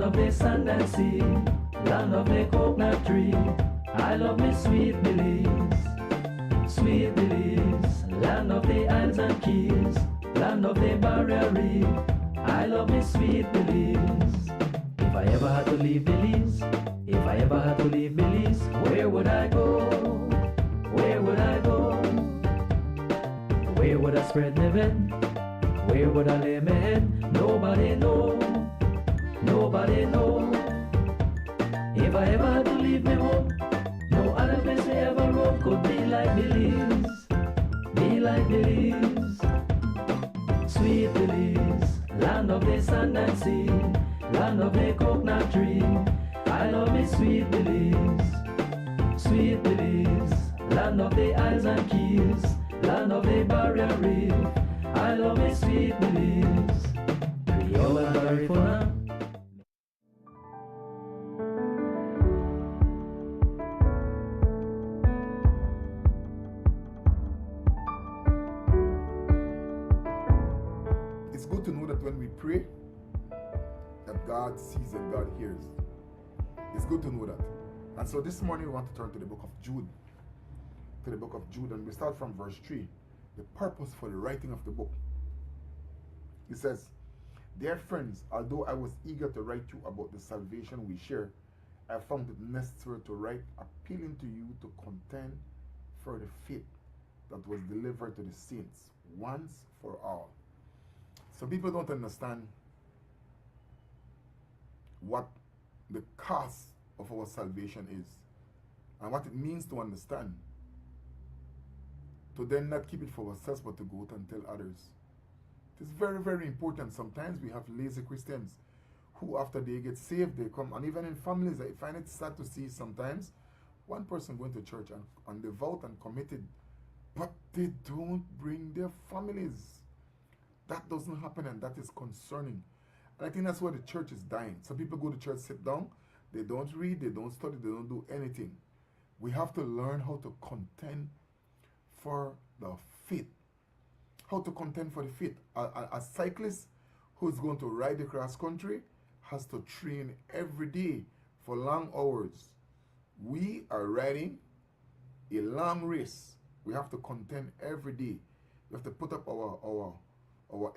of the sand and sea, land of the coconut tree. I love me sweet Belize, sweet Belize, land of the islands and keys, land of the barrier reef. I love me sweet Belize. If I ever had to leave Belize, if I ever had to leave Belize, where would I go? Where would I go? Where would I spread my bed? Where would I lay my head? Nobody know, nobody know. If I ever had to leave me home, no other place I ever roam could be like Belize, be like Belize. Sweet Belize, land of the sand and sea, land of the coconut tree. I love me sweet Belize, sweet Belize, land of the islands and keys, land of the barrier reef. I love me sweet Belize, Creole and Garifuna. It's good to know that when we pray, that God sees and God hears. It's good to know that. And so this morning we want to turn to the book of Jude. To the book of Jude, and we start from verse 3. The purpose for the writing of the book. It says, "Dear friends, although I was eager to write you about the salvation we share, I found it necessary to write appealing to you to contend for the faith that was delivered to the saints once for all." So people don't understand what the cost of our salvation is and what it means to understand. To then not keep it for ourselves but to go out and tell others. It is very, very important. Sometimes we have lazy Christians who after they get saved, they come, and even in families, I find it sad to see sometimes one person going to church and devout and committed, but they don't bring their families. That doesn't happen, and that is concerning. And I think that's why the church is dying. Some people go to church, sit down, they don't read, they don't study, they don't do anything. We have to learn how to contend for the faith. How to contend for the faith. A cyclist who's going to ride across country has to train every day for long hours. We are riding a long race. We have to contend every day. We have to put up our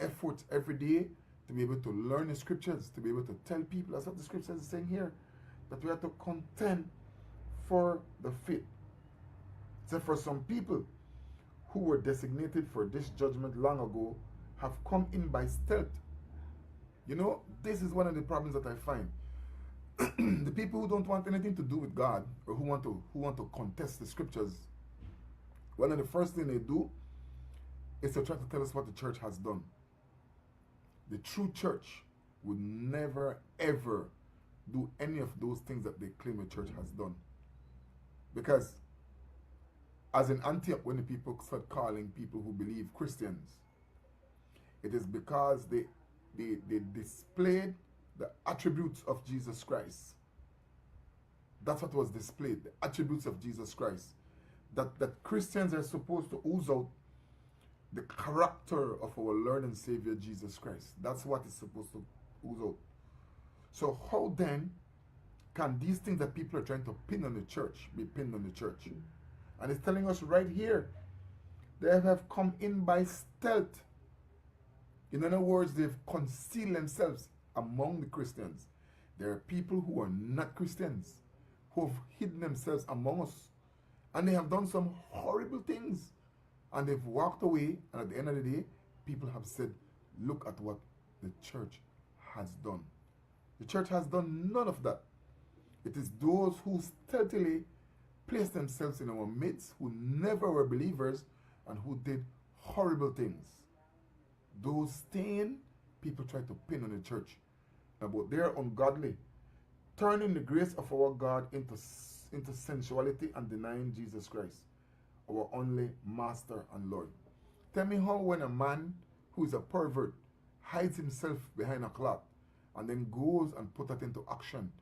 efforts every day to be able to learn the scriptures, to be able to tell people. That's what the scriptures is saying here, that we have to contend for the faith. So for some people who were designated for this judgment long ago have come in by stealth. You know, this is one of the problems that I find. The people who don't want anything to do with God, or who want to contest the scriptures, one of the first things they do is to try to tell us what the church has done. The true church would never ever do any of those things that they claim the church has done. Because as in Antioch, when the people start calling people who believe Christians, it is because they displayed the attributes of Jesus Christ. That's what was displayed, the attributes of Jesus Christ. That Christians are supposed to ooze out the character of our Lord and Savior Jesus Christ. That's what is supposed to ooze out. So how then can these things that people are trying to pin on the church be pinned on the church? And it's telling us right here, they have come in by stealth. In other words, they've concealed themselves among the Christians. There are people who are not Christians who have hidden themselves among us. And they have done some horrible things. And they've walked away. And at the end of the day, people have said, look at what the church has done. The church has done none of that. It is those who stealthily place themselves in our midst, who never were believers and who did horrible things. Those stain people try to pin on the church. But they are ungodly, turning the grace of our God into sensuality and denying Jesus Christ, our only Master and Lord. Tell me how, when a man who is a pervert hides himself behind a cloth and then goes and put that into action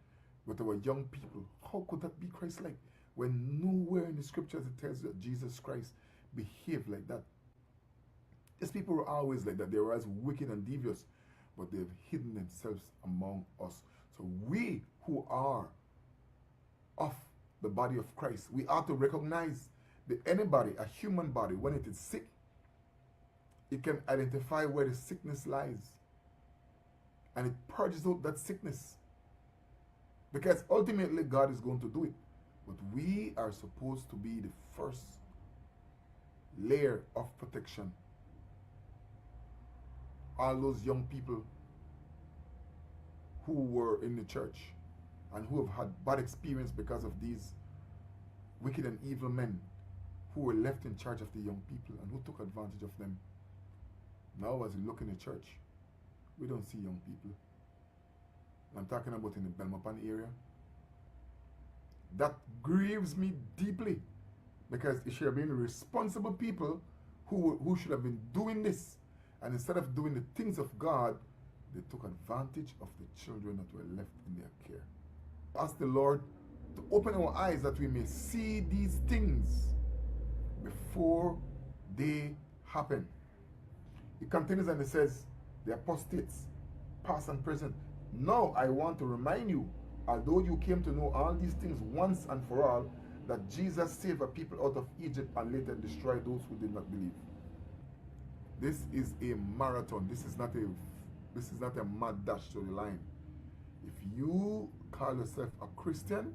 with our young people, how could that be Christ-like? When nowhere in the scriptures it tells you that Jesus Christ behaved like that. These people were always like that. They were as wicked and devious, but they've hidden themselves among us. So So we who are of the body of Christ, we ought to recognize that anybody, a human body, when it is sick, it can identify where the sickness lies. And it purges out that sickness. Because ultimately God is going to do it. But we are supposed to be the first layer of protection. All those young people who were in the church and who have had bad experience because of these wicked and evil men who were left in charge of the young people and who took advantage of them. Now as we look in the church, we don't see young people. I'm talking about in the Belmopan area. That grieves me deeply, because it should have been responsible people who should have been doing this, and instead of doing the things of God, they took advantage of the children that were left in their care. Ask the Lord to open our eyes that we may see these things before they happen. It continues and it says, the apostates, past and present. Now I want to remind you, although you came to know all these things once and for all, that Jesus saved a people out of Egypt and later destroyed those who did not believe. This is a marathon. This is not a mad dash to the line. If you call yourself a Christian,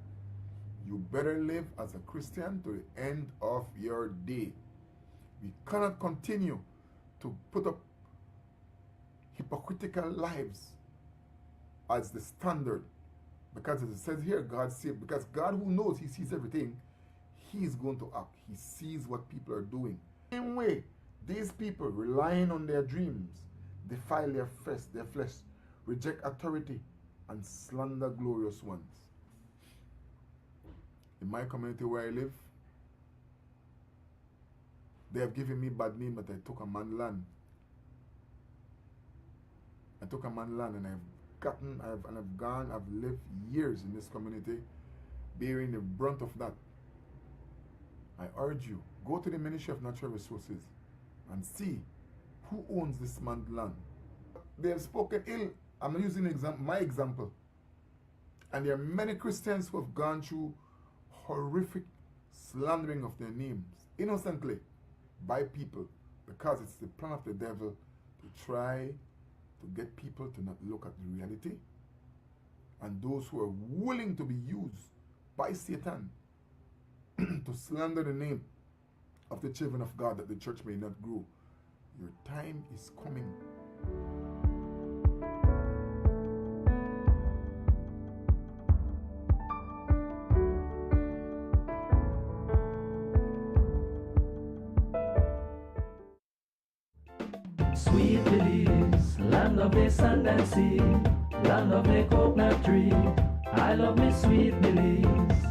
you better live as a Christian to the end of your day. We cannot continue to put up hypocritical lives as the standard, because as it says here, God saved, because God who knows, He sees everything, He is going to act. He sees what people are doing. Same way, these people relying on their dreams, defile their flesh, reject authority, and slander glorious ones. In my community where I live, they have given me bad name that I took a man's land. I took a man's land and I've lived years in this community bearing the brunt of that. I urge you, go to the Ministry of Natural Resources and see who owns this man's land. They have spoken ill. I'm using my example. And there are many Christians who have gone through horrific slandering of their names innocently by people, because it's the plan of the devil to try to get people to not look at the reality, and those who are willing to be used by Satan to slander the name of the children of God, that the church may not grow. Your time is coming. Sweet Belize, land of the sand and sea, land of the coconut tree. I love me sweet Belize.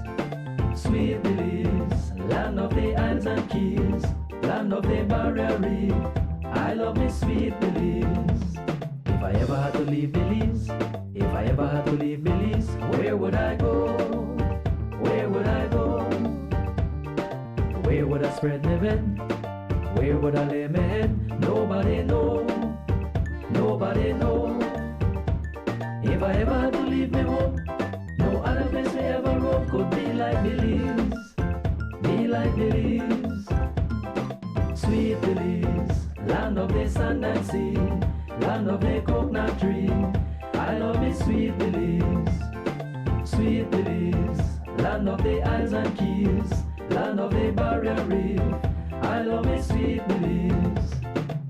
Sweet Belize, land of the islands and keys, land of the barrier reef. I love me sweet Belize. If I ever had to leave Belize, if I ever had to leave Belize, where would I go? Where would I go? Where would I spread my bed? Where would I lay my head? Nobody know. Nobody know. If I ever had to leave me home, no other place me ever roam could be like Belize. Be like Belize. Sweet Belize, land of the sand and sea, land of the coconut tree. I love me sweet Belize. Sweet Belize, land of the islands and keys, land of the barrier reef. I love me sweet Belize.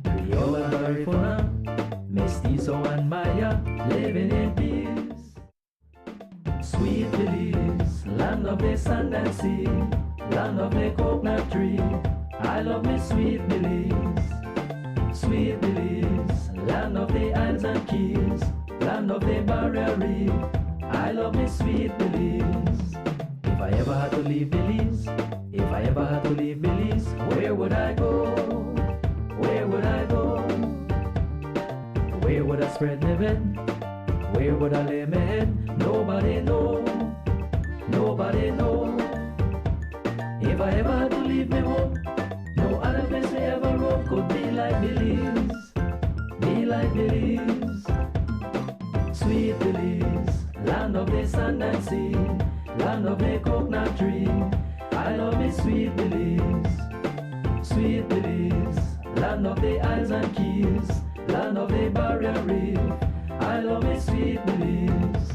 Creole and Garifuna, Mestizo and Maya, living in peace. Sweet Belize, land of the sand and sea, land of the coconut tree. I love me sweet Belize. Sweet Belize, land of the islands and keys, land of the barrier reef. I love me sweet Belize. If I ever had to leave Belize, if I ever had to leave Belize, where would I go? Where would I go? Where would I spread my bed? Where would I lay my head? Nobody know. Nobody know. If I ever had to leave me home, no other place me ever roam could be like Belize. Be like Belize. Sweet Belize, land land of the sand and sea, land of the coconut tree. I love me sweet Belize, sweet Belize, land of the isles and keys, land of the barrier reef. I love me sweet Belize.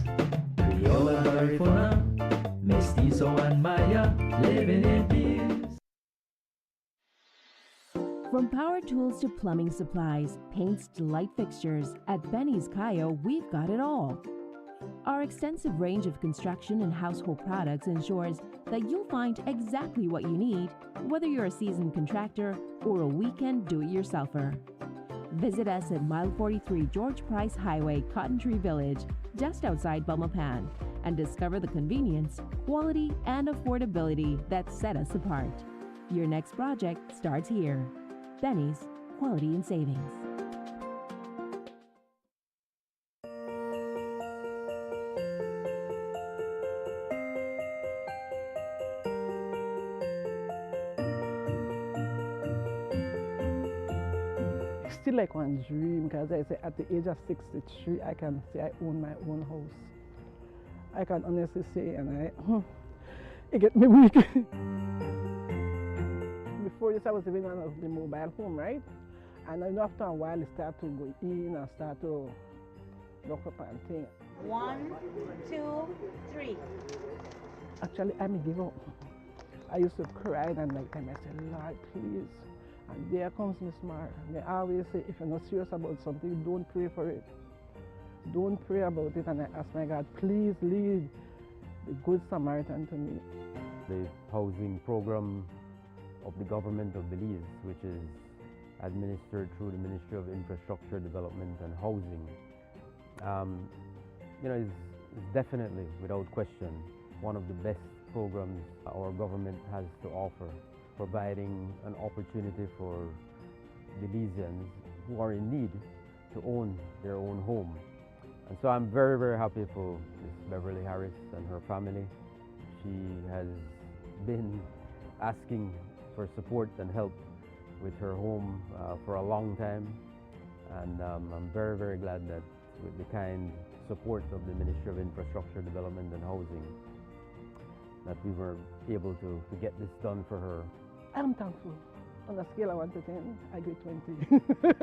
Creole and Garifuna, Mestizo and Maya, living in peace. From power tools to plumbing supplies, paints to light fixtures, at Benny's Cayo, we've got it all. Our extensive range of construction and household products ensures that you'll find exactly what you need, whether you're a seasoned contractor or a weekend do-it-yourselfer. Visit us at Mile 43 George Price Highway, Cotton Tree Village, just outside Belmopan, and discover the convenience, quality, and affordability that set us apart. Your next project starts here. Benny's, quality and savings. Still like one dream, because I say at the age of 63, I can say I own my own house. I can honestly say, and it get me weak. Before this, I was living on the mobile home, right? And then after a while, it started to go in and start to lock up and things. 1, 2, 3. Actually, I may give up. I used to cry and like time I said, Lord, please. And there comes Miss Mara. They always say, if you're not serious about something, don't pray for it. Don't pray about it. And I ask my God, please lead the Good Samaritan to me. The housing program of the government of Belize, which is administered through the Ministry of Infrastructure Development and Housing, is definitely, without question, one of the best programs our government has to offer, providing an opportunity for Belizeans who are in need to own their own home. And so I'm very, very happy for Ms. Beverly Harris and her family. She has been asking for support and help with her home for a long time. And I'm very, very glad that with the kind support of the Ministry of Infrastructure Development and Housing, that we were able to get this done for her. I'm thankful. On a scale of 1 to 10, I give 20.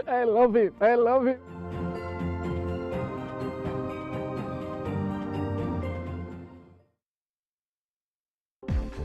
I love it. I love it.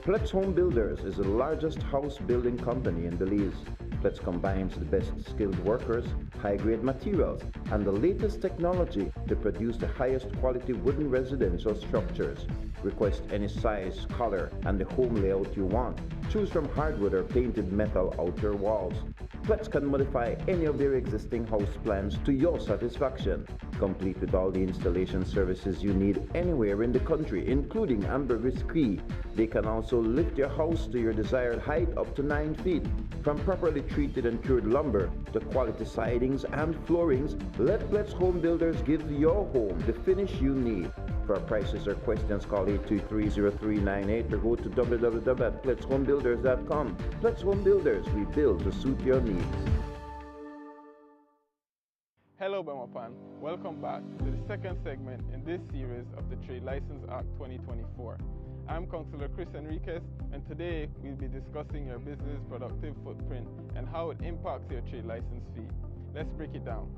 Pletz Home Builders is the largest house building company in Belize. Pletz combines the best skilled workers, high-grade materials, and the latest technology to produce the highest quality wooden residential structures. Request any size, color, and the home layout you want. Choose from hardwood or painted metal outer walls. Pletz can modify any of their existing house plans to your satisfaction, complete with all the installation services you need anywhere in the country, including ambergris Cree. They can also lift your house to your desired height up to 9 feet. From properly treated and cured lumber to quality sidings and floorings, let Pletz Home Builders give your home the finish you need. For prices or questions, call 823-0398 or go to www.pletzhomebuilders.com. Pletz Home Builders, we build to suit your needs. Hello Belmopan, welcome back to the second segment in this series of the Trade License Act 2024. I'm Councillor Chris Enriquez, and today we'll be discussing your business productive footprint and how it impacts your trade license fee. Let's break it down.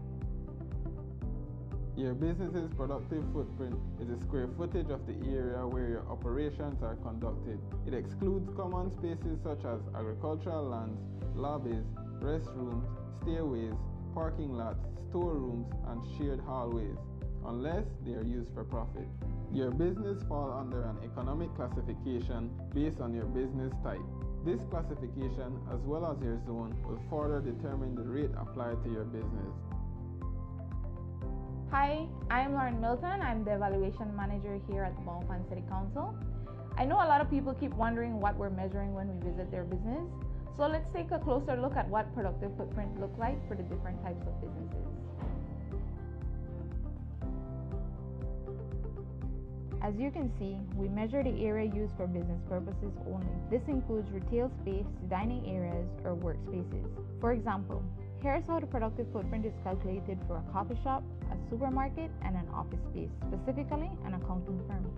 Your business's productive footprint is the square footage of the area where your operations are conducted. It excludes common spaces such as agricultural lands, lobbies, restrooms, stairways, parking lots, storerooms, and shared hallways, unless they are used for profit. Your business falls under an economic classification based on your business type. This classification, as well as your zone, will further determine the rate applied to your business. Hi, I'm Lauren Milton. I'm the Evaluation Manager here at the Belmopan City Council. I know a lot of people keep wondering what we're measuring when we visit their business. So let's take a closer look at what productive footprint looks like for the different types of businesses. As you can see, we measure the area used for business purposes only. This includes retail space, dining areas, or workspaces. For example, Here's how the productive footprint is calculated for a coffee shop, a supermarket, and an office space, specifically an accounting firm.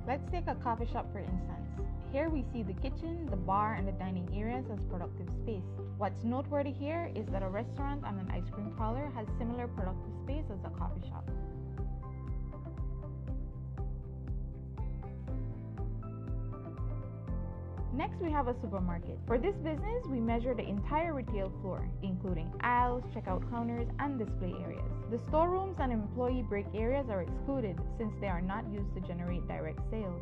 Let's take a coffee shop for instance. Here we see the kitchen, the bar, and the dining areas as productive space. What's noteworthy here is that a restaurant and an ice cream parlor has similar productive space as a coffee shop. Next, we have a supermarket. For this business, we measure the entire retail floor, including aisles, checkout counters, and display areas. The storerooms and employee break areas are excluded since they are not used to generate direct sales.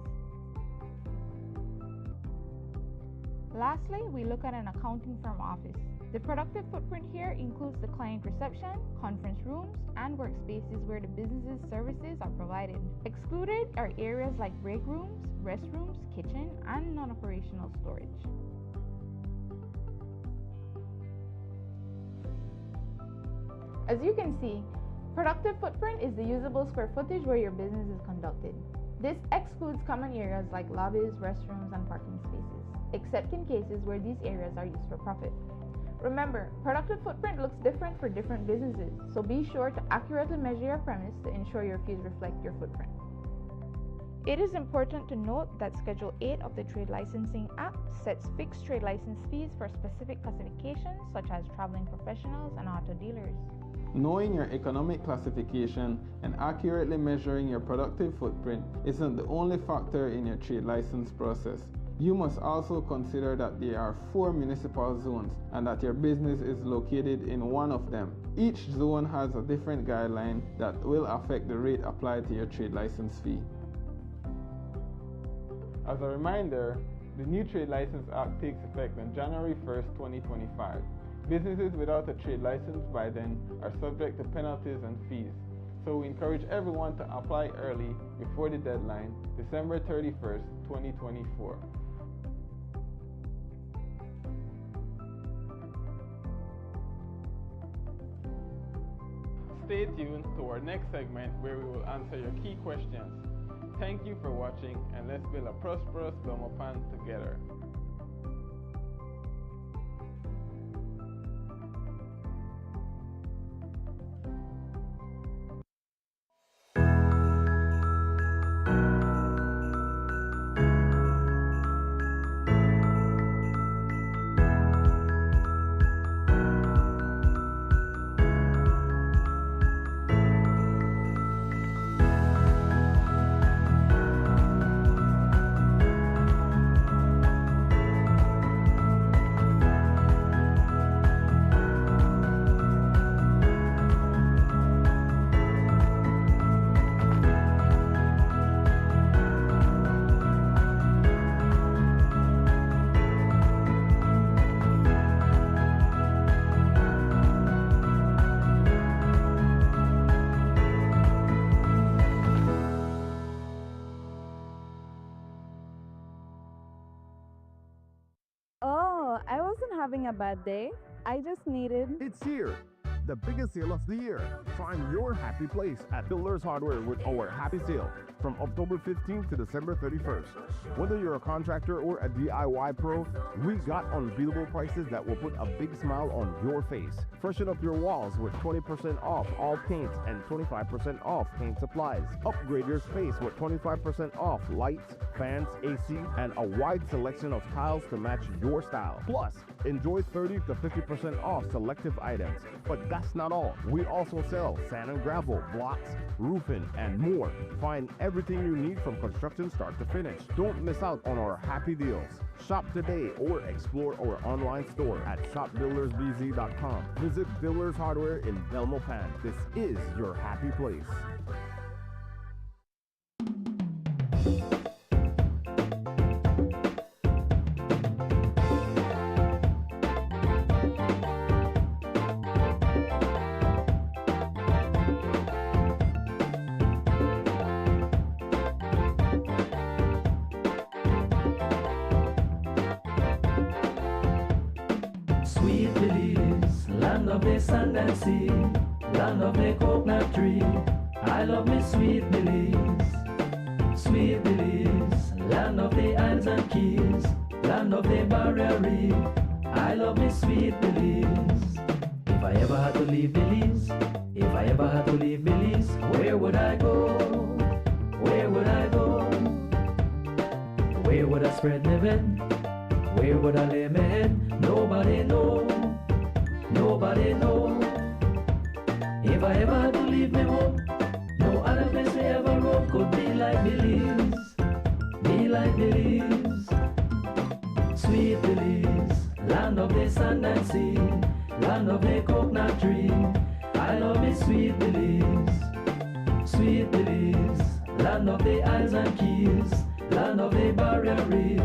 Lastly, we look at an accounting firm office. The productive footprint here includes the client reception, conference rooms, and workspaces where the business's services are provided. Excluded are areas like break rooms, restrooms, kitchen, and non-operational storage. As you can see, productive footprint is the usable square footage where your business is conducted. This excludes common areas like lobbies, restrooms, and parking spaces, except in cases where these areas are used for profit. Remember, productive footprint looks different for different businesses, so be sure to accurately measure your premise to ensure your fees reflect your footprint. It is important to note that Schedule 8 of the Trade Licensing Act sets fixed trade license fees for specific classifications such as traveling professionals and auto dealers. Knowing your economic classification and accurately measuring your productive footprint isn't the only factor in your trade license process. You must also consider that there are 4 municipal zones and that your business is located in one of them. Each zone has a different guideline that will affect the rate applied to your trade license fee. As a reminder, the new Trade License Act takes effect on January 1st, 2025. Businesses without a trade license by then are subject to penalties and fees. So we encourage everyone to apply early before the deadline, December 31st, 2024. Stay tuned to our next segment where we will answer your key questions. Thank you for watching, and let's build a prosperous Belmopan together. Oh, I wasn't having a bad day. I just needed... It's here, the biggest sale of the year. Find your happy place at Builders Hardware with our happy sale from October 15th to December 31st. Whether you're a contractor or a DIY pro, we got unbeatable prices that will put a big smile on your face. Freshen up your walls with 20% off all paints and 25% off paint supplies. Upgrade your space with 25% off lights, fans, AC, and a wide selection of tiles to match your style. Plus, enjoy 30 to 50% off selective items. But that's not all. We also sell sand and gravel, blocks, roofing, and more. Find everything you need from construction start to finish. Don't miss out on our happy deals. Shop today or explore our online store at shopbuildersbz.com. Visit Builders Hardware in Belmopan. This is your happy place. Sweet Belize, land of the sand and sea, land of the coconut tree. I love me Sweet Belize. Sweet Belize, land of the islands and keys, land of the barrier reef. I love me sweet Belize. If I ever had to leave Belize, if I ever had to leave Belize, where would I go? Where would I go? Where would I spread my bed? Where would I lay my head? Nobody know. Nobody know. If I ever had to leave me home, no other place I ever roam could be like Belize. Be like Belize. Sweet Belize, land of the sand and sea, land of the coconut tree. I love me sweet Belize. Sweet Belize, land of the isles and keys, land of the barrier reef.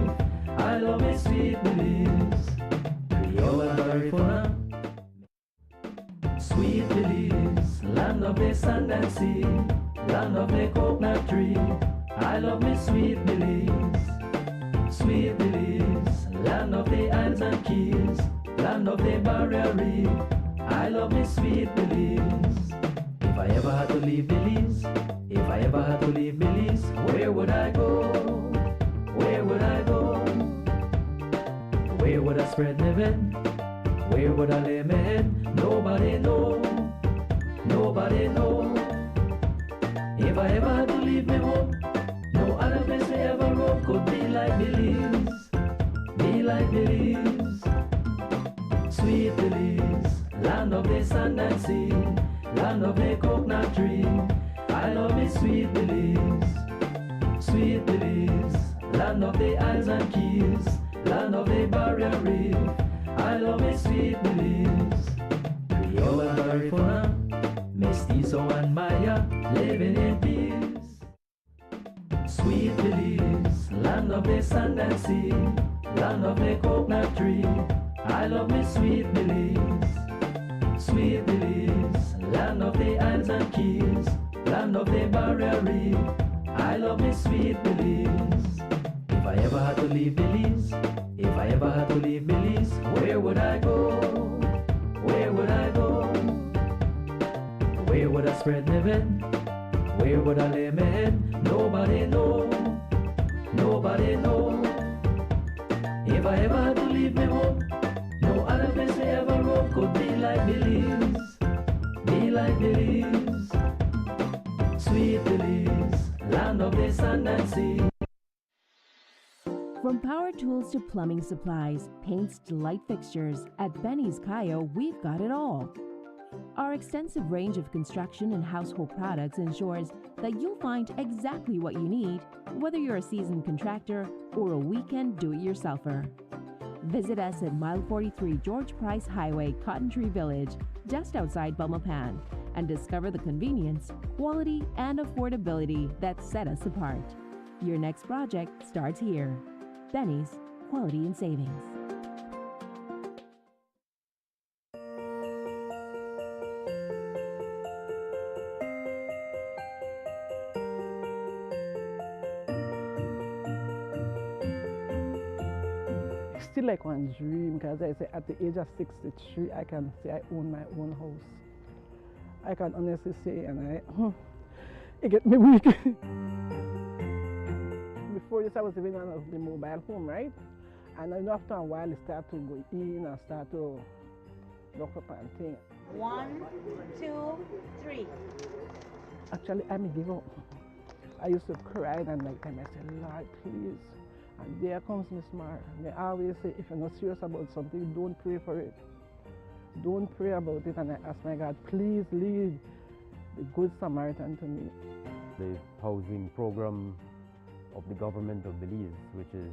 I love me sweet Belize. Creole and Garifuna. Sweet Belize, land of the sand and sea, land of the coconut tree. I love me sweet Belize. Sweet Belize, land of the isles and keys, land of the barrier reef. I love me sweet Belize. If I ever had to leave Belize, if I ever had to leave Belize, where would I go? Where would I go? Where would I spread my bed? Where would I lay my head? Nobody know. Nobody know. If I ever had to leave me home, no other place I ever roam could be like Belize. Be like Belize. Sweet Belize, land of the sand and sea, land of the coconut tree. I love me sweet Belize. Sweet Belize, land of the isles and keys, land of the barrier reef. I love me sweet Belize. Creole and Garifuna, Mestizo and Maya, living in peace. Sweet Belize, land of the sand and sea, land of the coconut tree. I love me sweet Belize. Sweet Belize, land of the isles and keys, land of the barrier reef. I love me sweet Belize. If I ever had to leave Belize, if I ever had to leave Belize, where would I go? Where would I go? Where would I spread my bed? Where would I lay my head? Nobody know. Nobody know. If I ever had to leave me home, no other place I ever roam could be like Belize. Be like Belize. Sweet Belize, land of the sand and sea. From power tools to plumbing supplies, paints to light fixtures, at Benny's Cayo, we've got it all. Our extensive range of construction and household products ensures that you'll find exactly what you need, whether you're a seasoned contractor or a weekend do-it-yourselfer. Visit us at Mile 43 George Price Highway, Cotton Tree Village, just outside Belmopan, and discover the convenience, quality, and affordability that set us apart. Your next project starts here. Benny's, quality and savings. Still like one dream, because I say at the age of 63, I can say I own my own house. I can honestly say, and it get me weak. Before this, I was living on the mobile home, right? And then after a while, it started to go in and start to lock up and things. 1, 2, 3. Actually, I may give up. I used to cry and like time I said, Lord, please. And there comes Miss Mar. They always say, if you're not serious about something, don't pray for it. Don't pray about it. And I ask my God, please lead the Good Samaritan to me. The housing program of the government of Belize, which is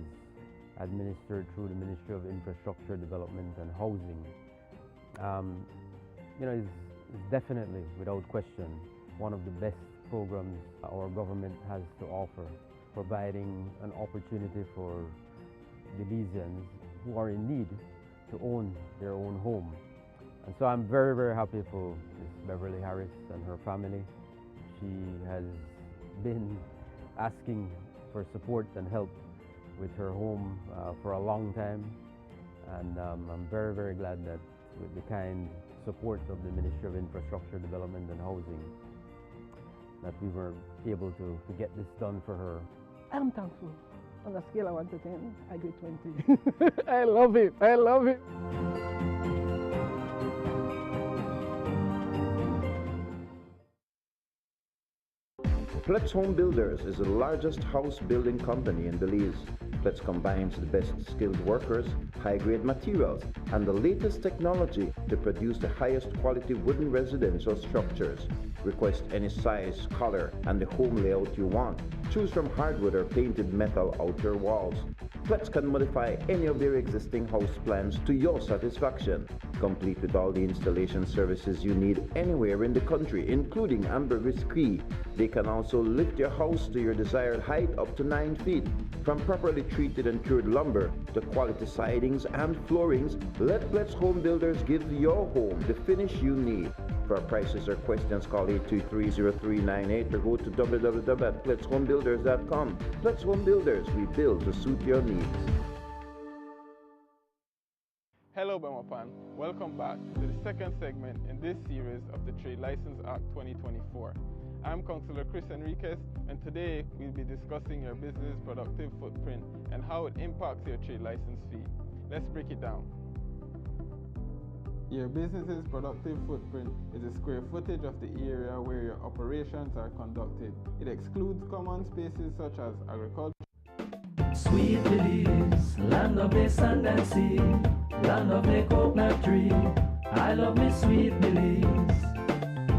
administered through the Ministry of Infrastructure Development and Housing, is definitely, without question, one of the best programs our government has to offer, providing an opportunity for Belizeans who are in need to own their own home. And so I'm very, very happy for Ms. Beverly Harris and her family. She has been asking for support and help with her home for a long time. And I'm very, very glad that with the kind support of the Ministry of Infrastructure Development and Housing, that we were able to get this done for her. I'm thankful. On a scale of 1 to 10, I give 20. I love it. I love it. Pletz Home Builders is the largest house building company in Belize. Pletz combines the best skilled workers, high-grade materials, and the latest technology to produce the highest quality wooden residential structures. Request any size, color, and the home layout you want. Choose from hardwood or painted metal outer walls. Pletz can modify any of their existing house plans to your satisfaction, complete with all the installation services you need anywhere in the country, including ambergris Cree. They can also lift your house to your desired height up to 9 feet. From properly treated and cured lumber to quality sidings and floorings, let Pletz Home Builders give your home the finish you need. For prices or questions, call 823-0398 or go to www.pletzhomebuilders.com. Pletz Home Builders, we build to suit your needs. Hello Bemopan, welcome back to the second segment in this series of the Trade License Act 2024. I'm Councillor Chris Enriquez, and today we'll be discussing your business productive footprint and how it impacts your trade license fee. Let's break it down. Your business's productive footprint is the square footage of the area where your operations are conducted. It excludes common spaces such as agriculture. Sweet Belize, land of the sand and sea, land of the coconut tree. I love me sweet Belize.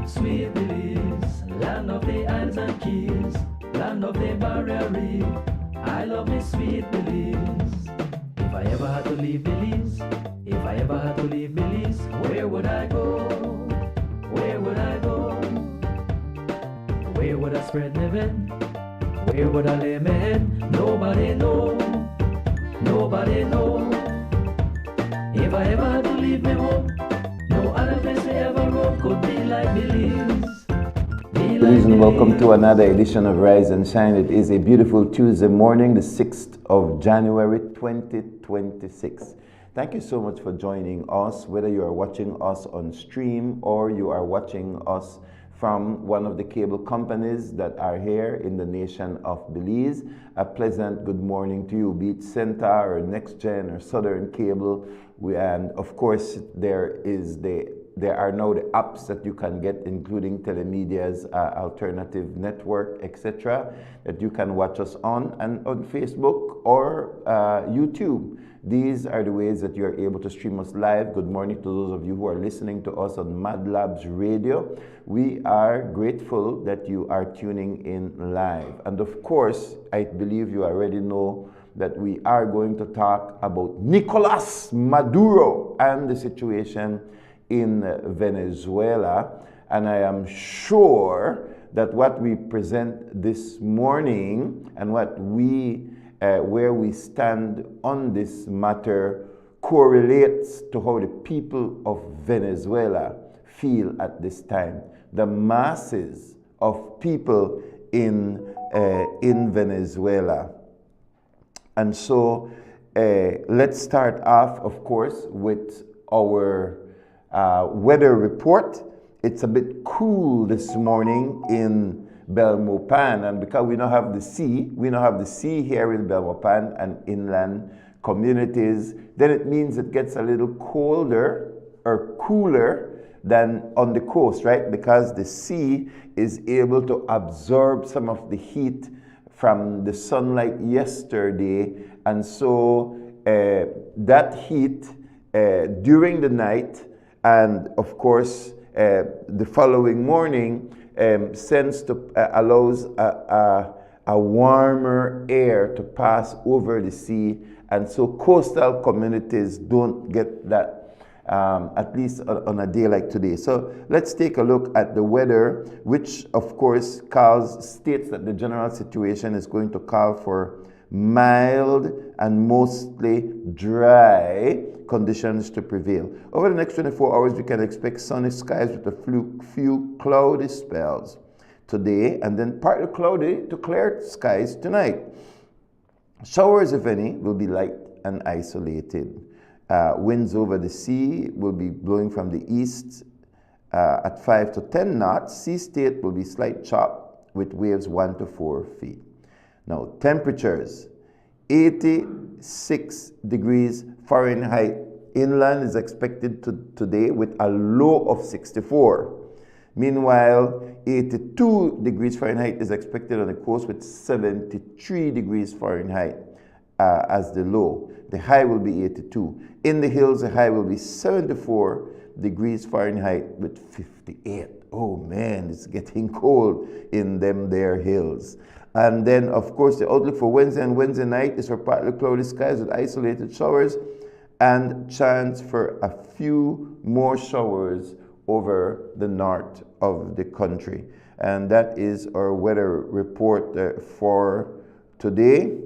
Sweet Belize, land of the isles and keys, land of the barrier reef. I love me sweet Belize. If I ever had to leave Belize, if I ever had to leave Belize, where would I go? Where would I go? Where would I spread my bed? Where would I lay my head? Nobody know. Nobody know. If I ever had to leave me home, no other place I ever roam could be like Belize. Please and welcome to another edition of Rise and Shine. It is a beautiful Tuesday morning, the 6th of January 2026. Thank you so much for joining us, whether you are watching us on stream or you are watching us from one of the cable companies that are here in the nation of Belize. A pleasant good morning to you, be it Center or Next Gen or Southern Cable. And of course, there are now the apps that you can get, including Telemedia's alternative network, etc., that you can watch us on, and on Facebook or YouTube. These are the ways that you're able to stream us live. Good morning to those of you who are listening to us on Mad Labs Radio. We are grateful that you are tuning in live. And of course, I believe you already know that we are going to talk about Nicolas Maduro and the situation in Venezuela. And I am sure that what we present this morning and what where we stand on this matter correlates to how the people of Venezuela feel at this time. The masses of people in Venezuela. And so let's start off, of course, with our weather report. It's a bit cool this morning in Belmopan, and because we don't have the sea, here in Belmopan and inland communities, then it means it gets a little colder or cooler than on the coast, right? Because the sea is able to absorb some of the heat from the sunlight yesterday, and so that heat during the night and of course the following morning allows a warmer air to pass over the sea, and so coastal communities don't get that, at least on a day like today. So let's take a look at the weather, which of course states that the general situation is going to call for mild and mostly dry conditions to prevail. Over the next 24 hours, we can expect sunny skies with a few cloudy spells today, and then partly cloudy to clear skies tonight. Showers, if any, will be light and isolated. Winds over the sea will be blowing from the east at 5 to 10 knots. Sea state will be slight chop with waves 1 to 4 feet. Now, temperatures, 86 degrees Fahrenheit inland is expected today with a low of 64. Meanwhile, 82 degrees Fahrenheit is expected on the coast with 73 degrees Fahrenheit as the low. The high will be 82. In the hills, the high will be 74 degrees Fahrenheit with 58. Oh man, it's getting cold in them there hills. And then, of course, the outlook for Wednesday and Wednesday night is for partly cloudy skies with isolated showers and chance for a few more showers over the north of the country. And that is our weather report for today.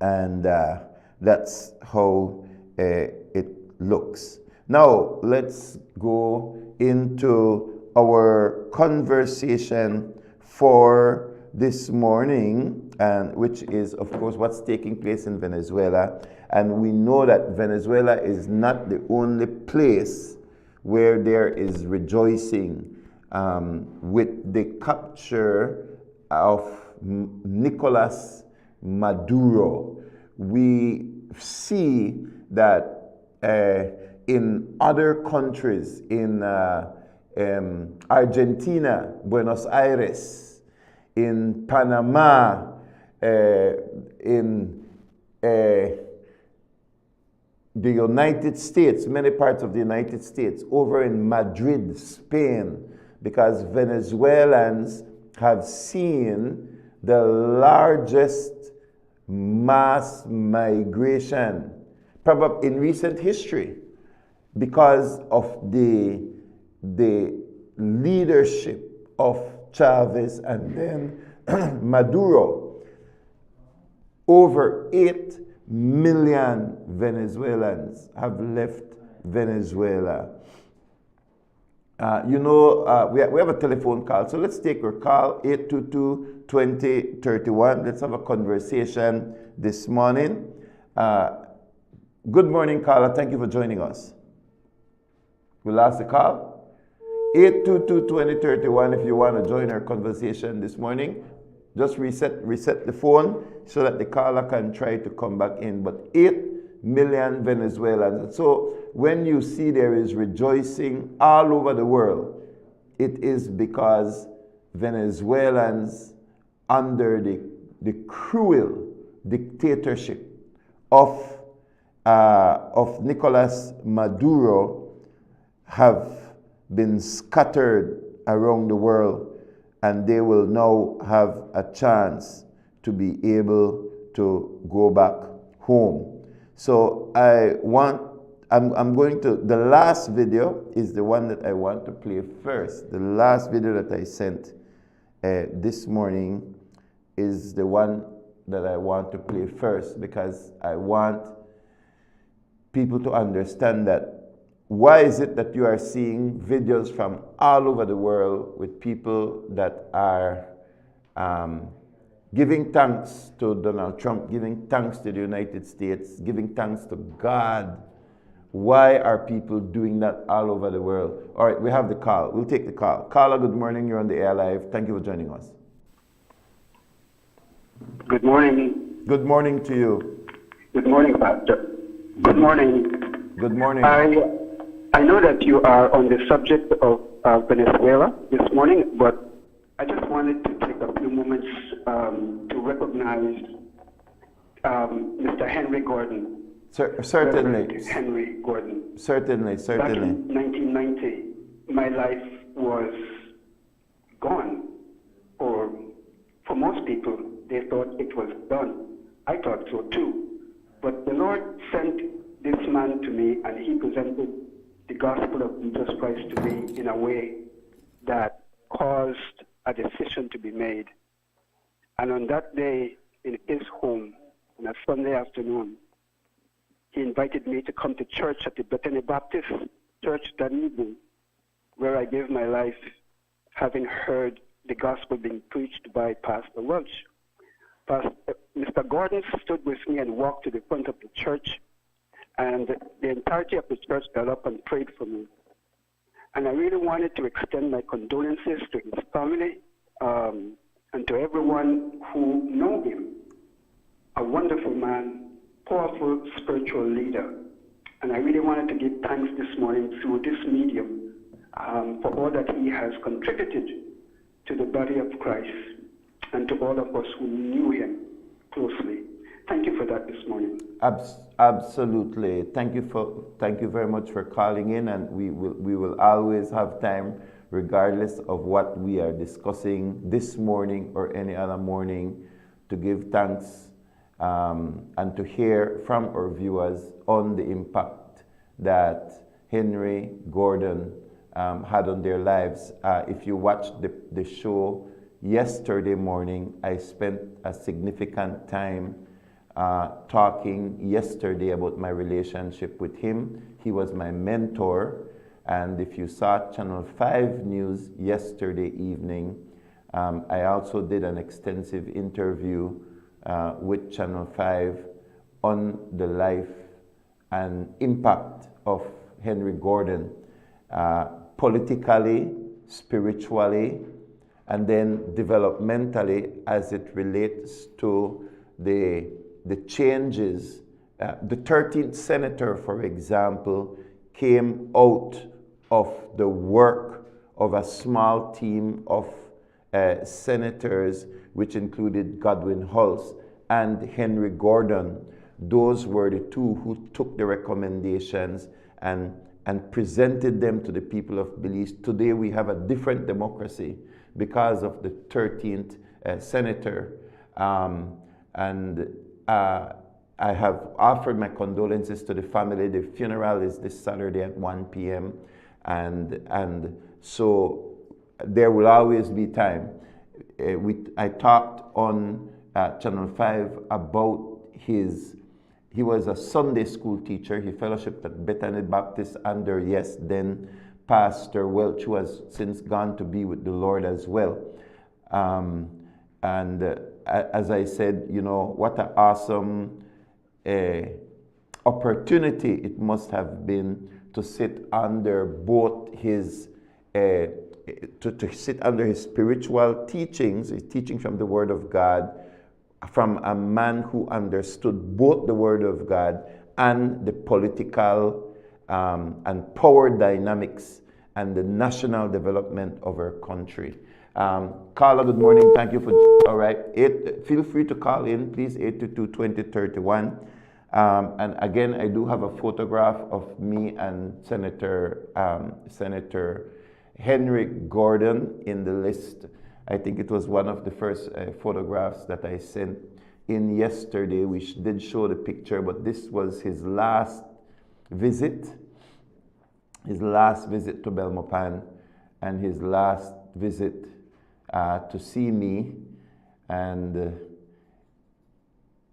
And that's how it looks. Now, let's go into our conversation for this morning, and which is, of course, what's taking place in Venezuela. And we know that Venezuela is not the only place where there is rejoicing with the capture of Nicolas Maduro. We see that in other countries, in Argentina, Buenos Aires, in Panama, in the United States, many parts of the United States, over in Madrid, Spain, because Venezuelans have seen the largest mass migration, probably in recent history, because of the leadership of Chavez and then Maduro. Over 8 million Venezuelans have left Venezuela. We have a telephone call, so let's take our call, 822-2031. Let's have a conversation this morning. Good morning, caller. Thank you for joining us. We'll ask the call. 822-2031 if you want to join our conversation this morning. Just reset the phone so that the caller can try to come back in. But 8 million Venezuelans. So when you see there is rejoicing all over the world, it is because Venezuelans under the cruel dictatorship of Nicolas Maduro have been scattered around the world, and they will now have a chance to be able to go back home. So I'm going to, the last video is the one that I want to play first. The last video that I sent this morning is the one that I want to play first, because I want people to understand that why is it that you are seeing videos from all over the world with people that are giving thanks to Donald Trump, giving thanks to the United States, giving thanks to God? Why are people doing that all over the world? All right, we have the call. We'll take the call. Caller, good morning. You're on the air live. Thank you for joining us. Good morning. Good morning to you. Good morning, Pastor. Good morning. Good morning. I know that you are on the subject of Venezuela this morning, but I just wanted to take a few moments to recognize Mr. Henry Gordon. Certainly. Reverend Henry Gordon. Certainly. Back in 1990, my life was gone. Or for most people, they thought it was done. I thought so too. But the Lord sent this man to me, and he presented the gospel of Jesus Christ to me in a way that caused a decision to be made. And on that day, in his home, on a Sunday afternoon, he invited me to come to church at the Bethany Baptist Church that evening, where I gave my life, having heard the gospel being preached by Pastor Welch. Mr. Gordon stood with me and walked to the front of the church, and the entirety of the church got up and prayed for me. And I really wanted to extend my condolences to his family and to everyone who know him. A wonderful man, powerful spiritual leader. And I really wanted to give thanks this morning through this medium for all that he has contributed to the body of Christ and to all of us who knew him closely. Thank you for that this morning. Absolutely. Thank you very much for calling in, and we will always have time, regardless of what we are discussing this morning or any other morning, to give thanks and to hear from our viewers on the impact that Henry Gordon had on their lives. If you watched the show yesterday morning, I spent a significant time talking yesterday about my relationship with him. He was my mentor, and if you saw Channel 5 News yesterday evening, I also did an extensive interview with Channel 5 on the life and impact of Henry Gordon, politically, spiritually, and then developmentally as it relates to the changes. The 13th senator, for example, came out of the work of a small team of senators, which included Godwin Hulse and Henry Gordon. Those were the two who took the recommendations and presented them to the people of Belize. Today we have a different democracy because of the 13th senator. I have offered my condolences to the family. The funeral is this Saturday at 1 p.m. And so there will always be time. I talked on Channel 5 about he was a Sunday school teacher. He fellowshipped at Bethany Baptist under, then Pastor Welch, who has since gone to be with the Lord as well. As I said, what an awesome opportunity it must have been to sit under both his to sit under his spiritual teachings, his teaching from the Word of God, from a man who understood both the Word of God and the political and power dynamics and the national development of our country. Carla, good morning. Thank you for, all right. Feel free to call in, please, 822-2031. And again, I do have a photograph of me and Senator Henry Gordon in the list. I think it was one of the first photographs that I sent in yesterday. We did show the picture, but this was his last visit to Belmopan, and his last visit to see me. And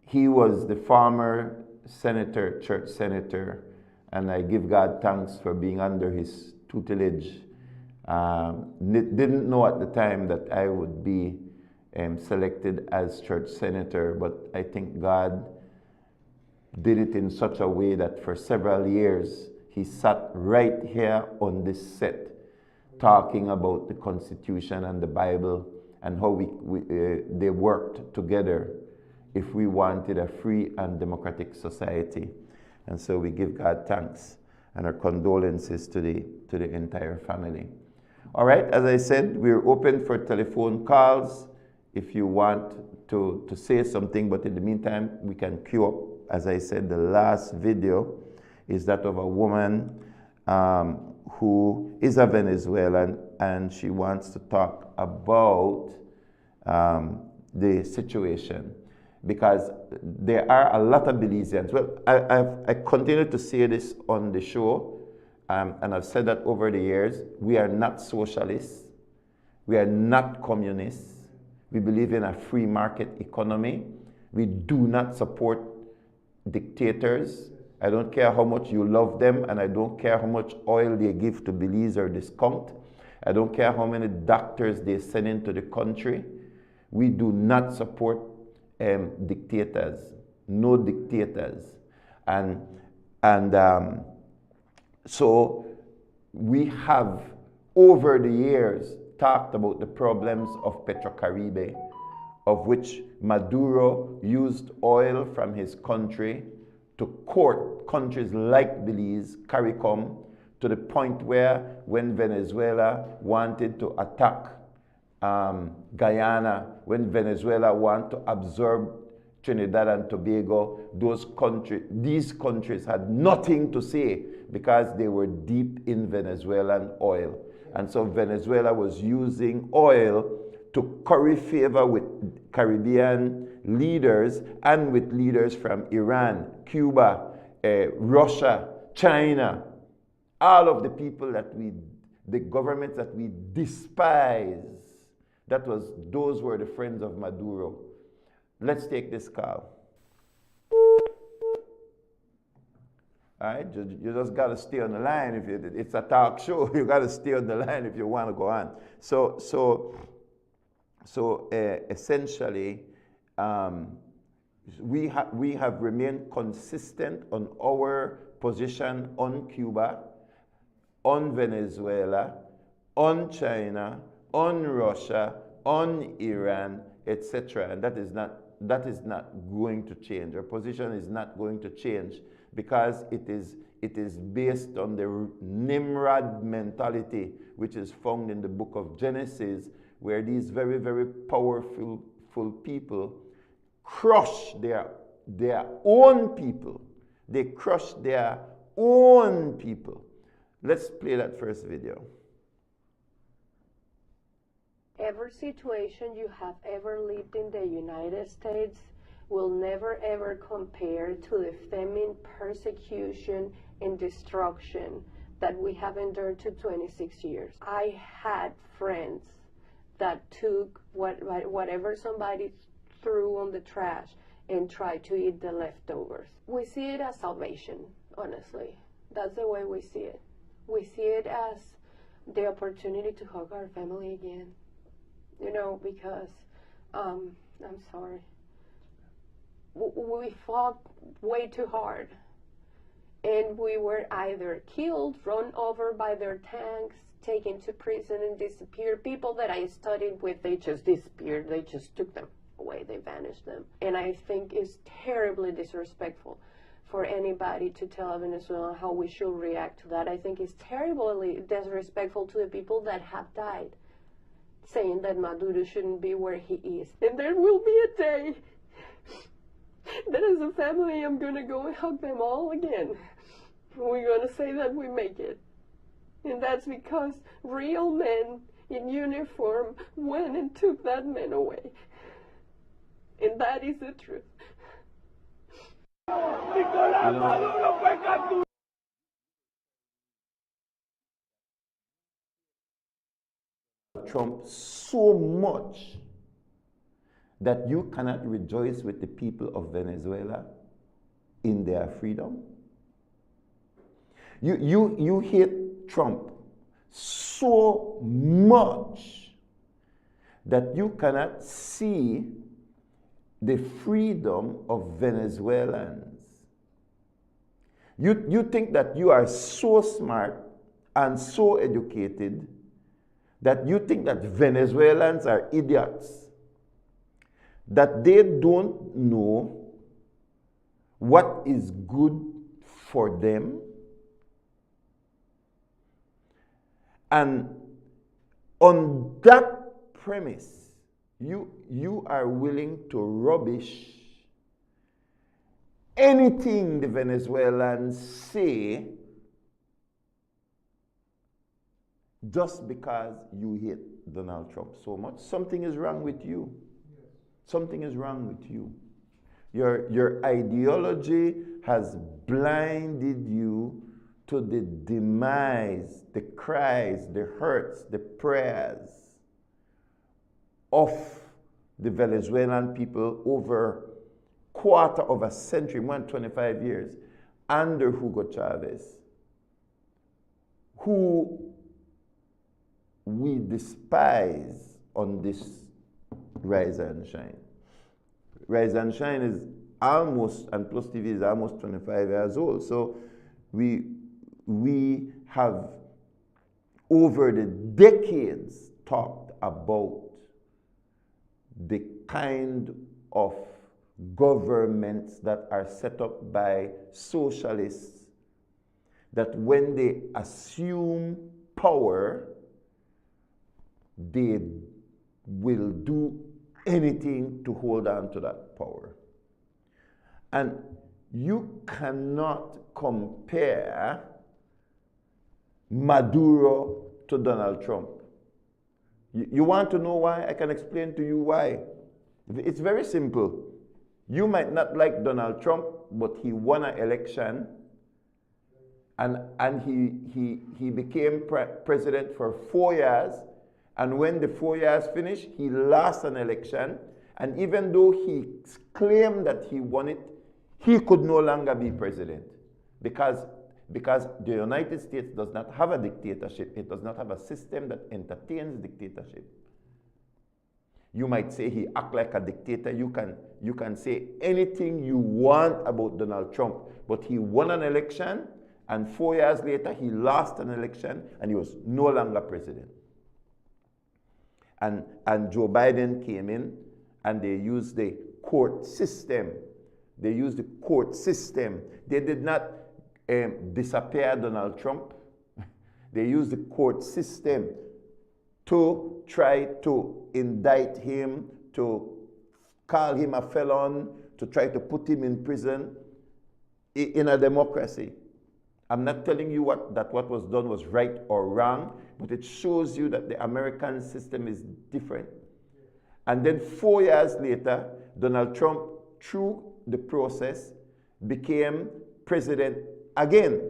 he was the former senator, church senator, and I give God thanks for being under his tutelage. Didn't know at the time that I would be selected as church senator, but I think God did it in such a way that for several years he sat right here on this set talking about the Constitution and the Bible and how they worked together if we wanted a free and democratic society. And so we give God thanks and our condolences to the entire family. All right, as I said, we're open for telephone calls if you want to say something, but in the meantime, we can queue up. As I said, the last video is that of a woman who is a Venezuelan, and she wants to talk about the situation, because there are a lot of Belizeans. Well, I continue to say this on the show, and I've said that over the years. We are not socialists. We are not communists. We believe in a free market economy. We do not support dictators. I don't care how much you love them, and I don't care how much oil they give to Belize or discount. I don't care how many doctors they send into the country. We do not support dictators, no dictators. So we have, over the years, talked about the problems of Petrocaribe, of which Maduro used oil from his country to court countries like Belize, CARICOM, to the point where when Venezuela wanted to attack Guyana, when Venezuela wanted to absorb Trinidad and Tobago, these countries had nothing to say because they were deep in Venezuelan oil. And so Venezuela was using oil to curry favor with Caribbean leaders and with leaders from Iran, Cuba, Russia, China, all of the people the governments that we despise. Those were the friends of Maduro. Let's take this call. All right, you just got to stay on the line. It's a talk show, you got to stay on the line if you want to go on. So essentially, we have remained consistent on our position on Cuba, on Venezuela, on China, on Russia, on Iran, etc. And that is not going to change. Our position is not going to change because it is based on the Nimrod mentality, which is found in the book of Genesis, where these very, very powerful people crush their own people. They crush their own people. Let's play that first video. Every situation you have ever lived in the United States will never ever compare to the famine, persecution, and destruction that we have endured to 26 years. I had friends that took whatever somebody threw on the trash and tried to eat the leftovers. We see it as salvation, honestly. That's the way we see it. We see it as the opportunity to hug our family again. You know, because, I'm sorry, we fought way too hard. And we were either killed, run over by their tanks, taken to prison and disappeared. People that I studied with, they just disappeared. They just took them away. They vanished them. And I think it's terribly disrespectful for anybody to tell Venezuela how we should react to that. I think it's terribly disrespectful to the people that have died, saying that Maduro shouldn't be where he is. And there will be a day that as a family I'm going to go and hug them all again. We're going to say that we make it. And that's because real men in uniform went and took that man away. And that is the truth. Trump so much that you cannot rejoice with the people of Venezuela in their freedom. You hate Trump so much that you cannot see the freedom of Venezuelans. You think that you are so smart and so educated that you think that Venezuelans are idiots, that they don't know what is good for them. And on that premise, you are willing to rubbish anything the Venezuelans say just because you hate Donald Trump so much. Something is wrong with you. Something is wrong with you. Your ideology has blinded you to the demise, the cries, the hurts, the prayers of the Venezuelan people over quarter of a century, more than 25 years, under Hugo Chavez, who we despise on this Rise and Shine. Rise and Shine is almost, and PlusTV is almost 25 years old. So we have, over the decades, talked about the kind of governments that are set up by socialists, that when they assume power, they will do anything to hold on to that power. And you cannot compare Maduro to Donald Trump. You want to know why? I can explain to you why. It's very simple. You might not like Donald Trump, but he won an election, and he became president for 4 years. And when the 4 years finished, he lost an election. And even though he claimed that he won it, he could no longer be president because the United States does not have a dictatorship. It does not have a system that entertains dictatorship. You might say he acts like a dictator. You can say anything you want about Donald Trump, but he won an election, and 4 years later he lost an election, and he was no longer president. And Joe Biden came in, and they used the court system. They used the court system. They did not disappear Donald Trump. They used the court system to try to indict him, to call him a felon, to try to put him in prison in a democracy. I'm not telling you that what was done was right or wrong, but it shows you that the American system is different. And then 4 years later, Donald Trump, through the process, became president again.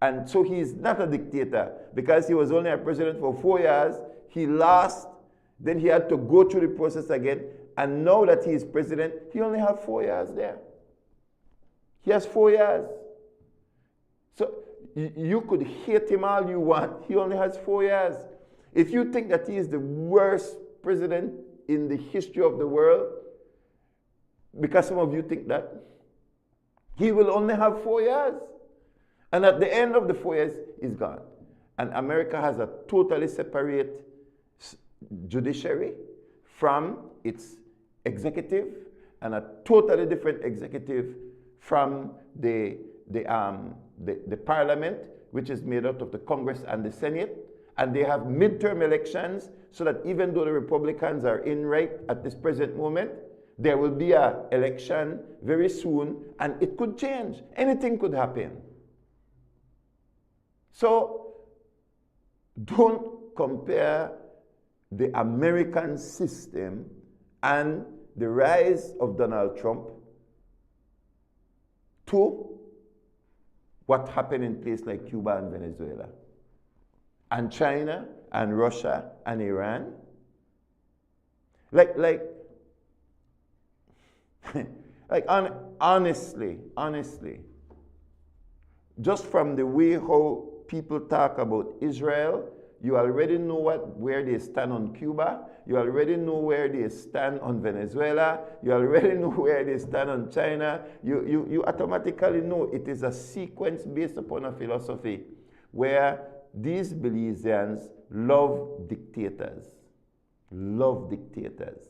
And so he's not a dictator because he was only a president for 4 years. He lost, then he had to go through the process again. And now that he is president, he only has 4 years there. He has 4 years. So you could hate him all you want. He only has 4 years. If you think that he is the worst president in the history of the world, because some of you think that, he will only have 4 years. And at the end of the 4 years, he's gone. And America has a totally separate judiciary from its executive, and a totally different executive from the parliament, which is made out of the Congress and the Senate. And they have midterm elections, so that even though the Republicans are in right at this present moment, there will be an election very soon, and it could change. Anything could happen. So don't compare the American system and the rise of Donald Trump to what happened in places like Cuba and Venezuela, and China and Russia and Iran. Honestly, just from the way how people talk about Israel, you already know where they stand on Cuba. You already know where they stand on Venezuela. You already know where they stand on China. You automatically know it is a sequence based upon a philosophy where these Belizeans love dictators. Love dictators.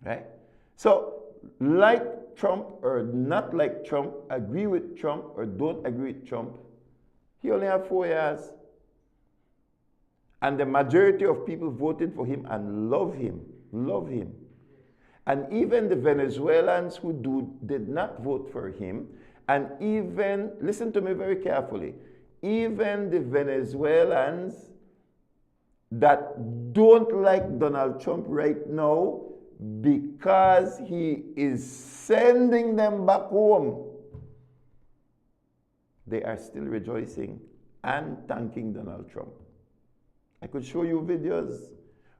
Right? So, like Trump or not like Trump, agree with Trump or don't agree with Trump, he only has 4 years. And the majority of people voted for him and love him. Love him. And even the Venezuelans who did not vote for him, and even, listen to me very carefully, even the Venezuelans that don't like Donald Trump right now because he is sending them back home, they are still rejoicing and thanking Donald Trump. I could show you videos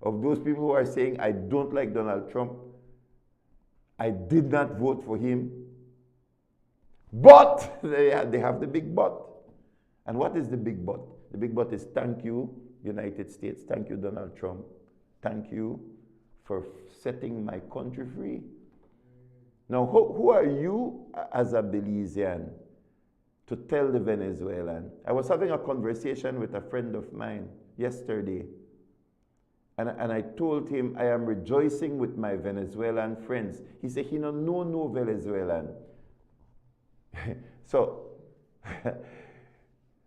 of those people who are saying, I don't like Donald Trump. I did not vote for him. But they have the big but. And what is the big but? The big but is thank you, United States. Thank you, Donald Trump. Thank you for setting my country free. Now, who are you as a Belizean to tell the Venezuelan? I was having a conversation with a friend of mine yesterday, And I told him, I am rejoicing with my Venezuelan friends. He said, he no Venezuelan. So,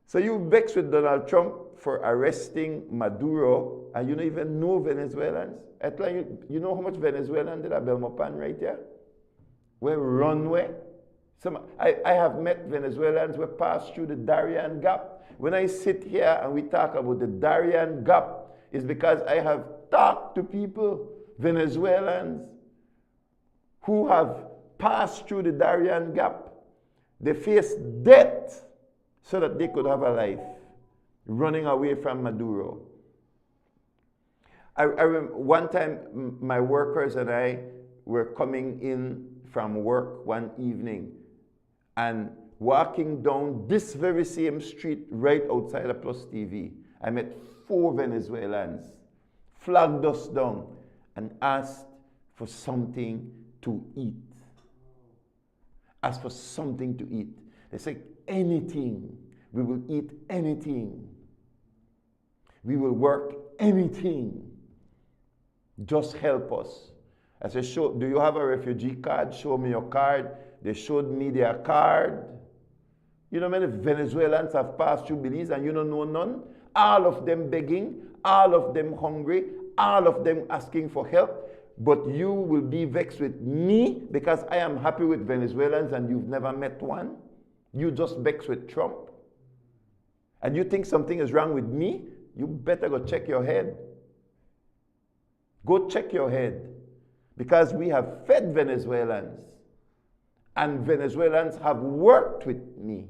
so you vexed with Donald Trump for arresting Maduro, and you don't even know Venezuelans? You know how much Venezuelan did I Belmopan right here? Where runway? I have met Venezuelans who pass through the Darien Gap. When I sit here and we talk about the Darien Gap, it's because I have talked to people, Venezuelans, who have passed through the Darien Gap. They faced death so that they could have a life, running away from Maduro. I remember one time my workers and I were coming in from work one evening and walking down this very same street right outside of PlusTV. I met 4 Venezuelans, flagged us down and asked for something to eat. Asked for something to eat. They said, anything. We will eat anything. We will work anything. Just help us. I said, do you have a refugee card? Show me your card. They showed me their card. You know, many Venezuelans have passed through Belize and you don't know none. All of them begging, all of them hungry, all of them asking for help. But you will be vexed with me because I am happy with Venezuelans and you've never met one. You just vexed with Trump. And you think something is wrong with me? You better go check your head. Go check your head. Because we have fed Venezuelans. And Venezuelans have worked with me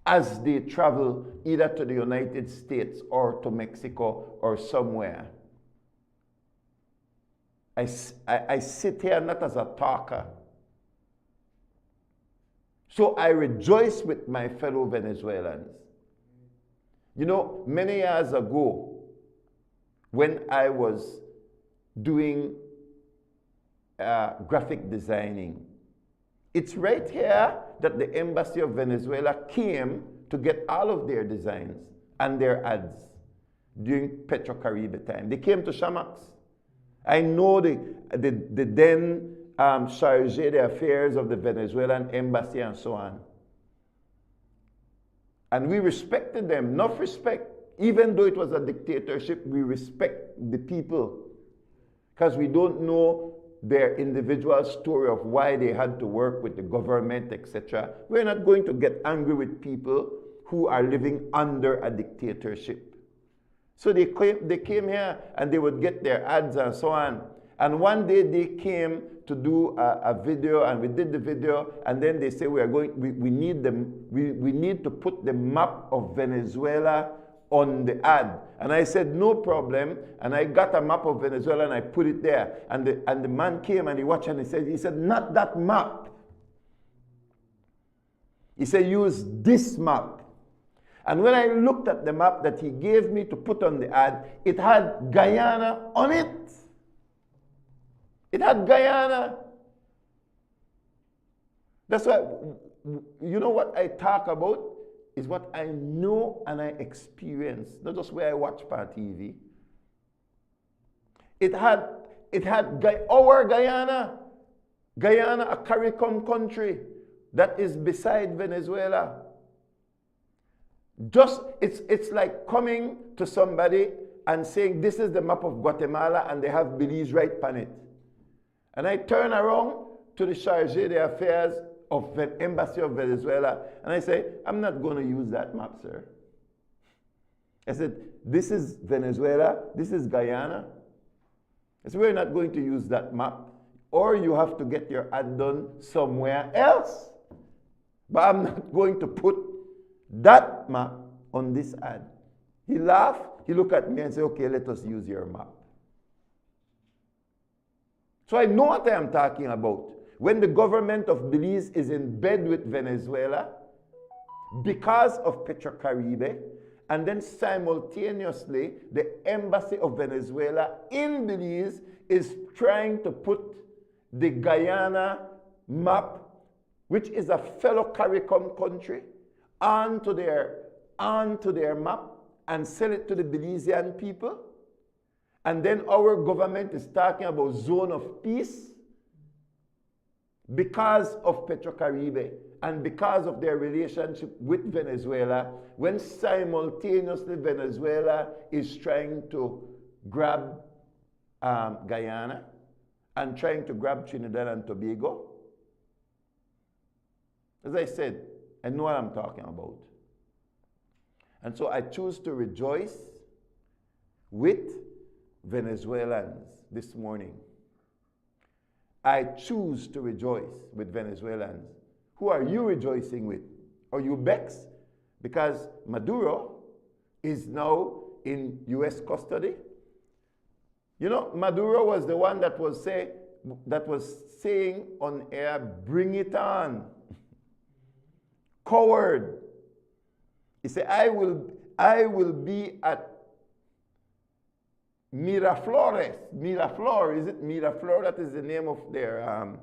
as they travel either to the United States or to Mexico or somewhere. I sit here not as a talker. So I rejoice with my fellow Venezuelans. You know, many years ago, when I was doing graphic designing, it's right here that the Embassy of Venezuela came to get all of their designs and their ads during Petrocaribe time. They came to Shamax. I know the then chargé d'affaires of the Venezuelan embassy and so on. And we respected them, enough respect. Even though it was a dictatorship, we respect the people. Because we don't know their individual story of why they had to work with the government, etc. We're not going to get angry with people who are living under a dictatorship. So they came here and they would get their ads and so on. And one day they came to do a video and we did the video and then they say we need to put the map of Venezuela on the ad. And I said, no problem. And I got a map of Venezuela and I put it there. And the man came and he watched and he said, not that map. He said, use this map. And when I looked at the map that he gave me to put on the ad, it had Guyana on it. It had Guyana. That's why, you know what I talk about is what I know and I experience, not just where I watch on TV. It had our Guyana, a CARICOM country that is beside Venezuela. Just, it's like coming to somebody and saying, this is the map of Guatemala and they have Belize right on it. And I turn around to the chargé d'affaires of the Embassy of Venezuela and I say, I'm not going to use that map, sir. I said, this is Venezuela, this is Guyana. I said, we're not going to use that map. Or you have to get your ad done somewhere else. But I'm not going to put that map on this ad. He laughed, he looked at me and said, okay, let us use your map. So I know what I am talking about. When the government of Belize is in bed with Venezuela because of Petrocaribe, and then simultaneously the Embassy of Venezuela in Belize is trying to put the Guyana map, which is a fellow CARICOM country, onto their map and sell it to the Belizean people. And then our government is talking about zone of peace because of Petrocaribe and because of their relationship with Venezuela, when simultaneously Venezuela is trying to grab Guyana and trying to grab Trinidad and Tobago. As I said, I know what I'm talking about. And so I choose to rejoice with Venezuelans this morning. I choose to rejoice with Venezuelans. Who are you rejoicing with? Are you vexed because Maduro is now in U.S. custody? You know, Maduro was the one that was saying on air, "Bring it on." Coward. He said, I will be at Miraflores. Miraflores, is it Miraflores? That is the name of their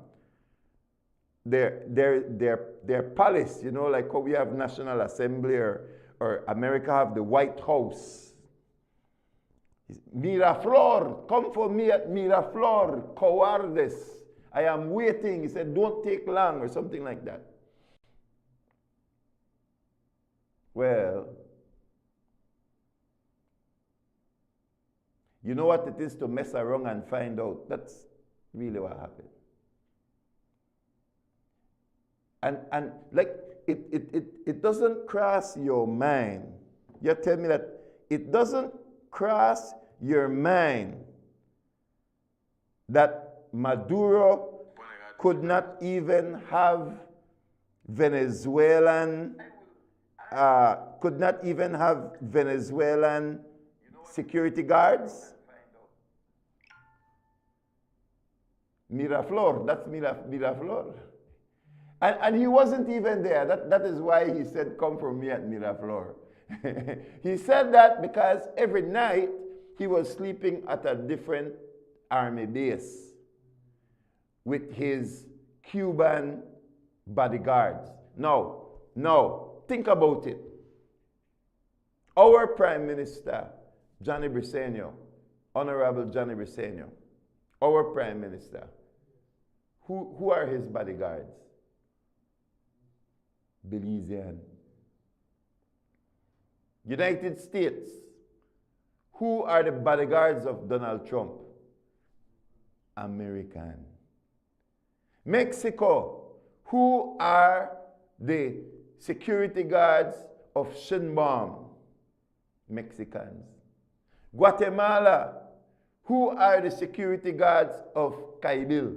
palace, you know, like how we have National Assembly or America have the White House. Miraflores, come for me at Miraflores, cowardes. I am waiting. He said, don't take long or something like that. Well, you know what it is to mess around and find out. That's really what happened. And like, it doesn't cross your mind. You tell me that it doesn't cross your mind that Maduro could not even have Venezuelan security guards. Miraflores, that's Miraflores. And he wasn't even there. That is why he said, come from me at Miraflores. He said that because every night he was sleeping at a different army base with his Cuban bodyguards. Now, think about it. Our Prime Minister, Johnny Briceño, Honorable Johnny Briceño, our Prime Minister, who are his bodyguards? Belizean. United States, who are the bodyguards of Donald Trump? American. Mexico, who are the security guards of Sheinbaum? Mexicans. Guatemala, who are the security guards of Caibil?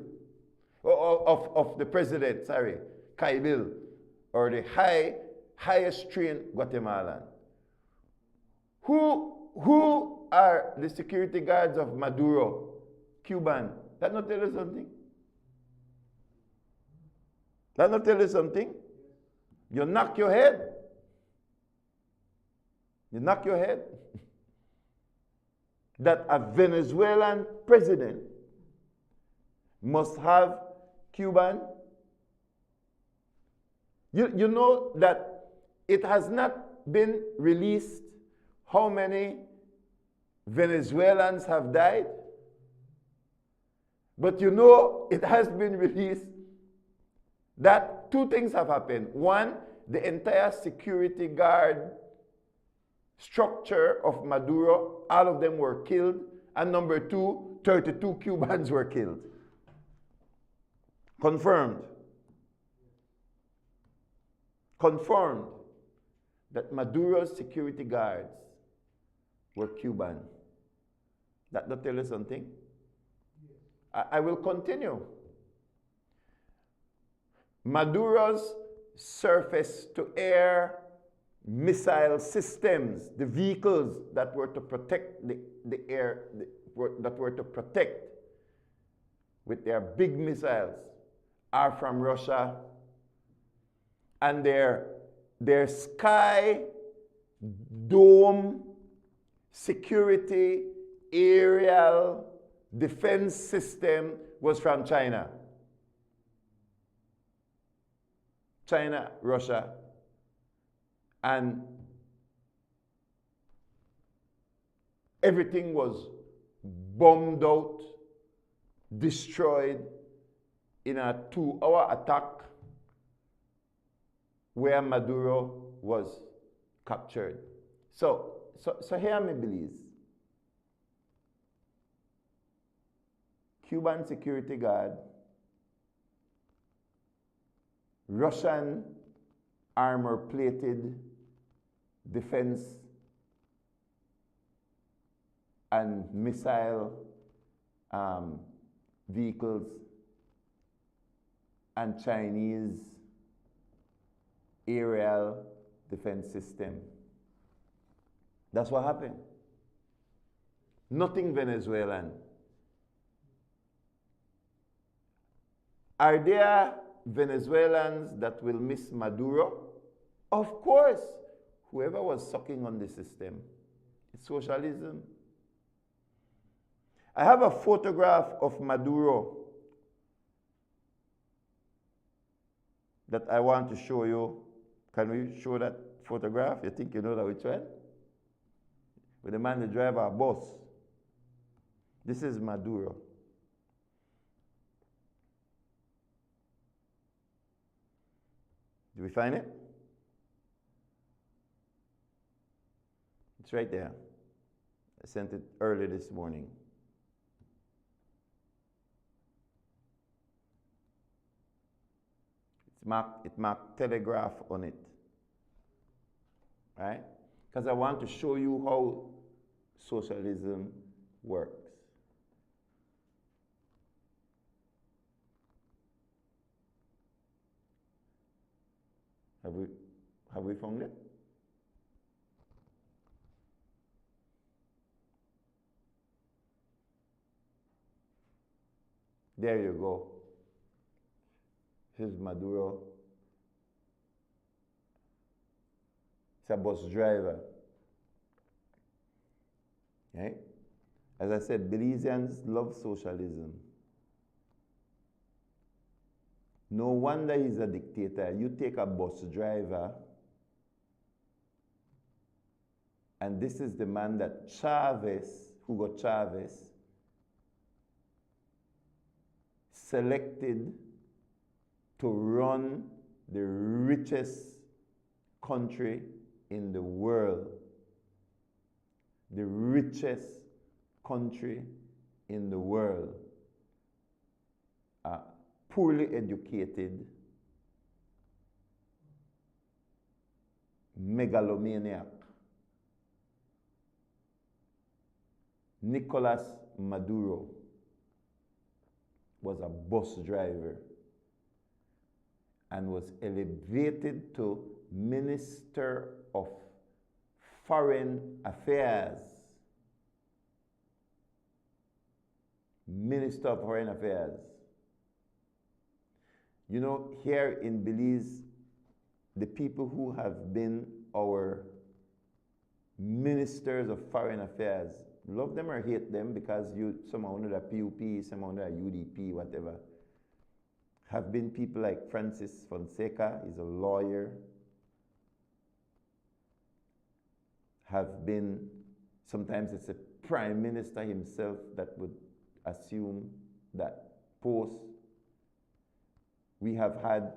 Of the president, sorry, Caibil, or the highest trained Guatemalan. Who are the security guards of Maduro? Cuban. That not tell you something? That not tell you something? You knock your head. You knock your head. That a Venezuelan president must have Cuban. You know that it has not been released how many Venezuelans have died? But you know it has been released that two things have happened. One, the entire security guard structure of Maduro, all of them were killed. And number two, 32 Cubans were killed. Confirmed. Confirmed that Maduro's security guards were Cuban. That not tell you something? I will continue. Maduro's surface-to-air missile systems, the vehicles that were to protect the air, that were to protect with their big missiles, are from Russia. And their sky dome security aerial defense system was from China. China, Russia, and everything was bombed out, destroyed in a 2-hour attack where Maduro was captured. So here me believes. Cuban security guard, Russian armor-plated defense and missile vehicles, and Chinese aerial defense system. That's what happened. Nothing Venezuelan. Are there Venezuelans that will miss Maduro? Of course. Whoever was sucking on the system. It's socialism. I have a photograph of Maduro that I want to show you. Can we show that photograph? You think you know that which one? With the man that drive our bus. This is Maduro. Do we find it? It's right there. I sent it early this morning. It marked Telegraph on it. Right? Because I want to show you how socialism works. Have we found it? There you go. Here's Maduro. It's a bus driver. Okay? As I said, Belizeans love socialism. No wonder he's a dictator. You take a bus driver, and this is the man that Hugo Chavez, selected to run the richest country in the world. The richest country in the world. Poorly educated, megalomaniac. Nicolas Maduro was a bus driver and was elevated to Minister of Foreign Affairs. Minister of Foreign Affairs. You know, here in Belize, the people who have been our ministers of foreign affairs, love them or hate them because some are under the PUP, some are under the UDP, whatever, have been people like Francis Fonseca, he's a lawyer, have been, sometimes it's a prime minister himself that would assume that post. We have had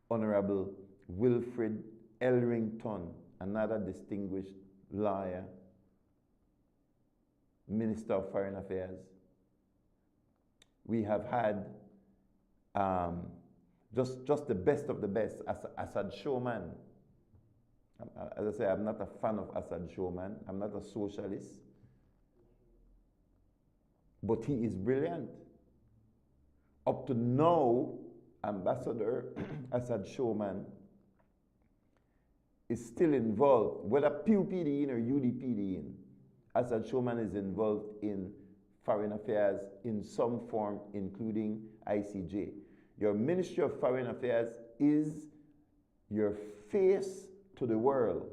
Honorable Wilfred Elrington, another distinguished lawyer, Minister of Foreign Affairs. We have had just the best of the best, Assad Showman. As I say, I'm not a fan of Assad Showman. I'm not a socialist. But he is brilliant. Up to now, Ambassador Assad Showman is still involved, whether PUPD in or UDPD in. Assad Showman is involved in foreign affairs in some form, including ICJ. Your Ministry of Foreign Affairs is your face to the world.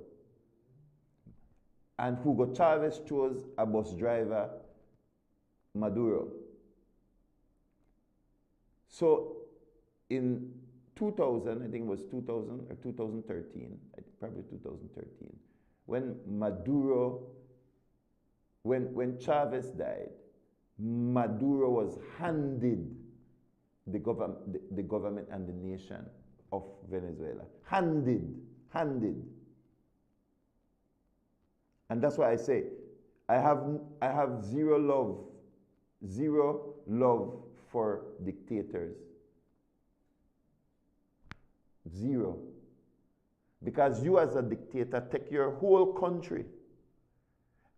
And Hugo Chavez chose a bus driver, Maduro. So in 2000, I think it was 2000 or 2013, probably 2013, when Chavez died, Maduro was handed the government and the nation of Venezuela. Handed. And that's why I say, I have zero love for dictators. Zero. Because you as a dictator take your whole country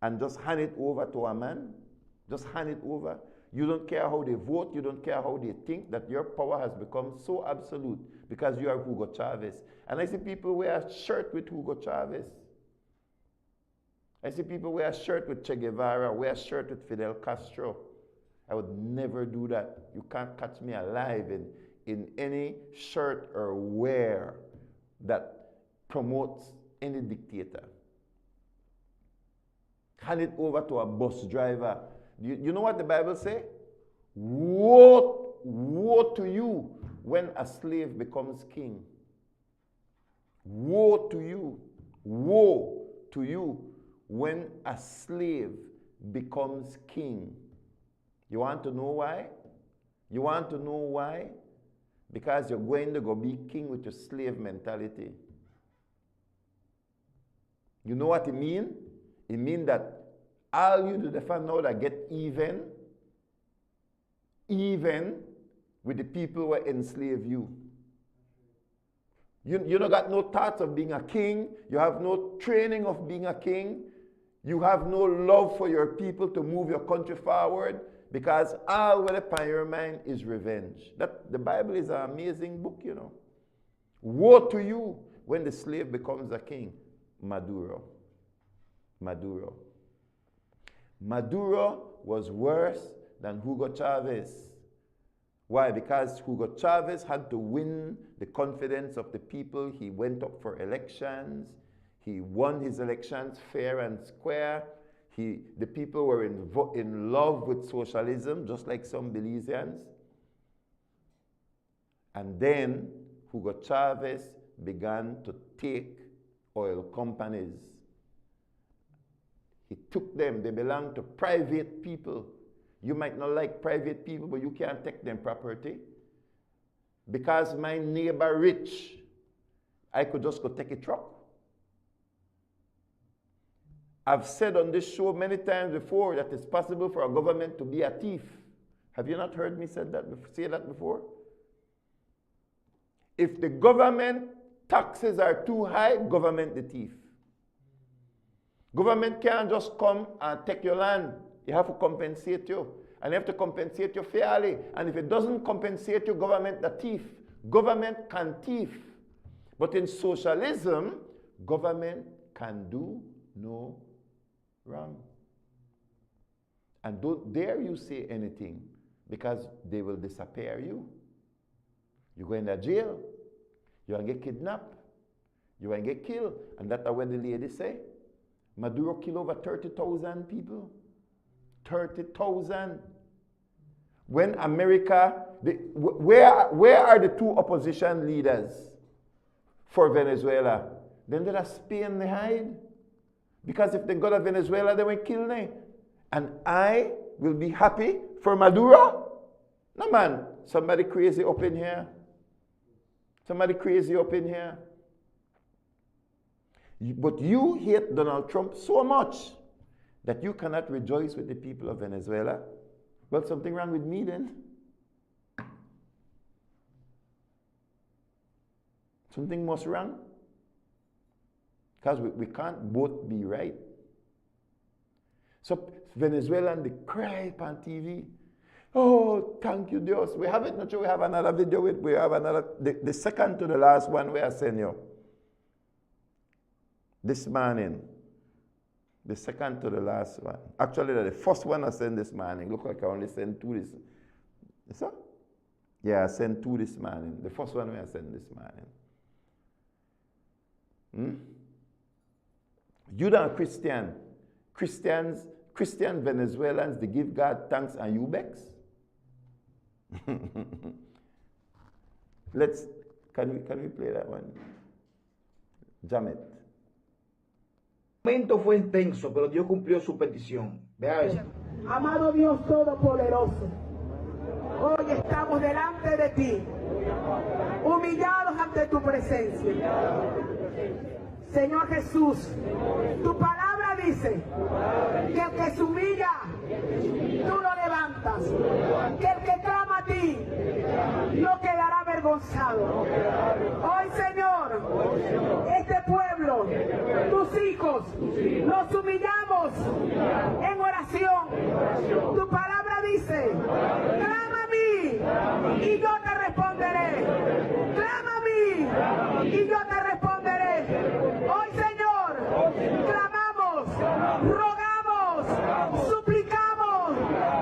and just hand it over to a man. Just hand it over. You don't care how they vote. You don't care how they think. That your power has become so absolute because you are Hugo Chavez. And I see people wear a shirt with Hugo Chavez. I see people wear a shirt with Che Guevara, wear a shirt with Fidel Castro. I would never do that. You can't catch me alive in any shirt or wear that promotes any dictator. Hand it over to a bus driver. You know what the Bible says? Woe to you when a slave becomes king. Woe to you when a slave becomes king. You want to know why? You want to know why? Because you're going to go be king with your slave mentality. You know what it means? It means that all you do the fun now that get even with the people who enslave you. You don't got no thoughts of being a king. You have no training of being a king. You have no love for your people to move your country forward because all what upon your mind is revenge. The Bible is an amazing book, you know. Woe to you when the slave becomes a king. Maduro was worse than Hugo Chavez. Why? Because Hugo Chavez had to win the confidence of the people. He went up for elections. He won his elections fair and square. The people were in love with socialism, just like some Belizeans. And then Hugo Chavez began to take oil companies. He took them. They belong to private people. You might not like private people, but you can't take them property. Because my neighbor rich, I could just go take a truck. I've said on this show many times before that it's possible for a government to be a thief. Have you not heard me say that before? If the government taxes are too high, government the thief. Government can't just come and take your land. You have to compensate you. And you have to compensate you fairly. And if it doesn't compensate you, government the thief. Government can thief. But in socialism, government can do no wrong. And don't dare you say anything because they will disappear you. You go in the jail. You will get kidnapped. You will get killed. And that's what the lady say. Maduro killed over 30,000 people. 30,000. When America, where are the two opposition leaders for Venezuela? Then they are Spain, they hide. Because if they go to Venezuela, they will kill them. And I will be happy for Maduro? No, man. Somebody crazy up in here. Somebody crazy up in here. But you hate Donald Trump so much that you cannot rejoice with the people of Venezuela. Well, something wrong with me then. Something must wrong. Because we can't both be right. So Venezuelan, they cry on TV. Oh, thank you, Dios. We have it, not sure we have another video with, we have another, the second to the last one where I send you. This morning. The second to the last one. Actually, the first one I sent this morning. Look like I only sent two this. Yes, sir? Yeah, I sent two this morning. The first one I sent this morning. You don't Christian. Christian Venezuelans, they give God thanks and you begs. Can we play that one? Jam it. El momento fue intenso, pero Dios cumplió su petición. Vea eso. Amado Dios Todopoderoso, hoy estamos delante de ti, humillados ante tu presencia. Señor Jesús, tu palabra dice que el que se humilla, tú lo levantas. Que el que clama a ti, no quedará avergonzado. Hoy, Señor, este pueblo, tus hijos, nos humillamos en oración. Tu palabra dice, clama a mí y yo te responderé. Clama a mí y yo te responderé. Hoy, Señor, clamamos, rogamos, suplicamos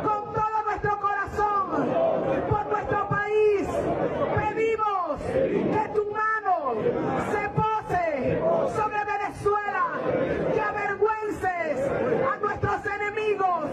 con todo nuestro corazón por nuestro país. Pedimos que tu mano se pose sobre Venezuela, que avergüences a nuestros enemigos.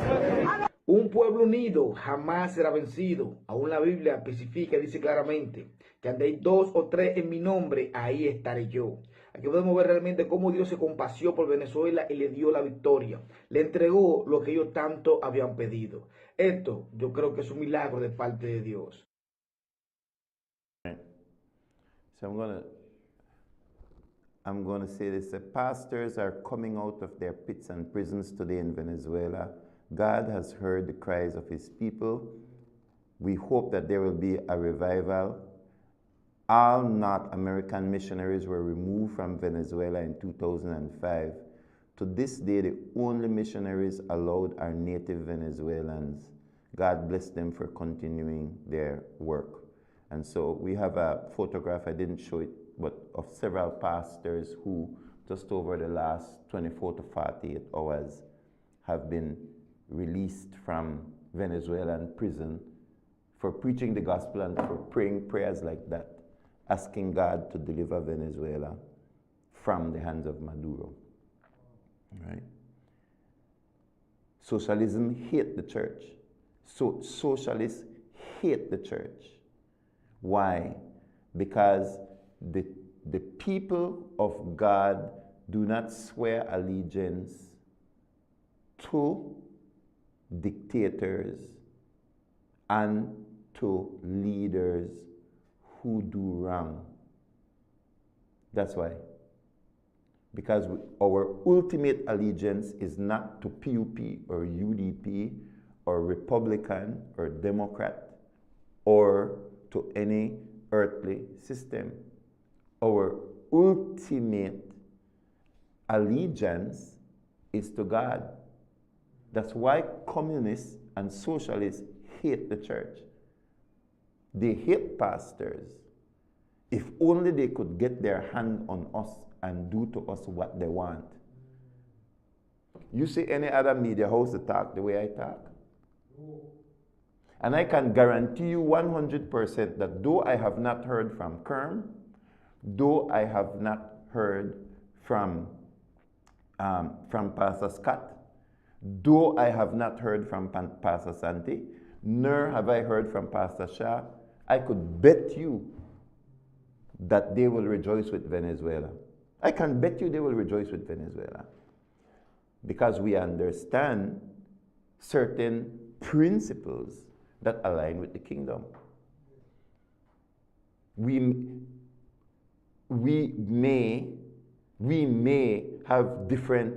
Un pueblo unido jamás será vencido. Aún la Biblia especifica y dice claramente que donde hay 2 o 3 en mi nombre, ahí estaré yo. Aquí podemos ver realmente cómo Dios se compasió por Venezuela y le dio la victoria. Le entregó lo que ellos tanto habían pedido. Esto yo creo que es un milagro de parte de Dios. So I'm gonna say this. The pastors are coming out of their pits and prisons today in Venezuela. God has heard the cries of his people. We hope that there will be a revival. All North American missionaries were removed from Venezuela in 2005. To this day, the only missionaries allowed are native Venezuelans. God bless them for continuing their work. And so we have a photograph, I didn't show it, but of several pastors who just over the last 24 to 48 hours have been released from Venezuelan prison for preaching the gospel and for praying prayers like that, asking God to deliver Venezuela from the hands of Maduro. Right? Socialism hate the church. So socialists hate the church. Why? Because the people of God do not swear allegiance to dictators and to leaders who do wrong. That's why. Because our ultimate allegiance is not to PUP or UDP or Republican or Democrat or to any earthly system. Our ultimate allegiance is to God. That's why communists and socialists hate the church. They hate pastors. If only they could get their hand on us and do to us what they want. You see any other media house that talk the way I talk? And I can guarantee you 100% that though I have not heard from Kerm, though I have not heard from Pastor Scott, though I have not heard from Pastor Santi, nor have I heard from Pastor Shah, I could bet you that they will rejoice with Venezuela. I can bet you they will rejoice with Venezuela. Because we understand certain principles that align with the kingdom. We may have different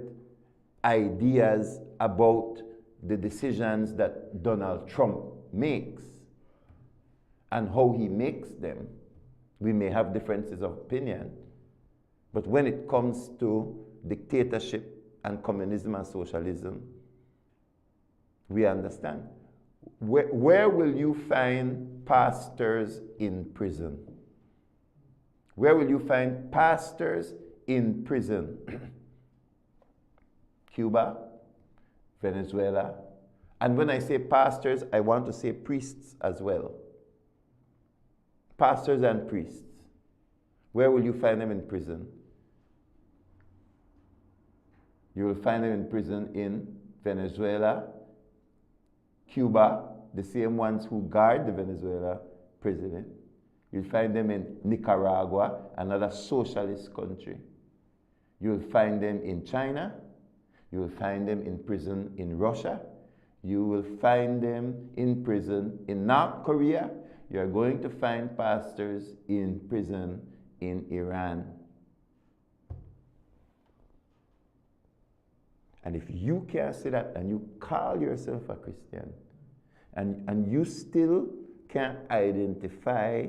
ideas about the decisions that Donald Trump makes and how he makes them. We may have differences of opinion, but when it comes to dictatorship and communism and socialism, we understand. Where will you find pastors in prison? Where will you find pastors in prison? Cuba, Venezuela, and when I say pastors, I want to say priests as well. Pastors and priests. Where will you find them in prison? You will find them in prison in Venezuela, Cuba, the same ones who guard the Venezuela president. You'll find them in Nicaragua, another socialist country. You'll find them in China. You'll find them in prison in Russia. You will find them in prison. In North Korea, you are going to find pastors in prison in Iran. And if you can't say that and you call yourself a Christian, and you still can't identify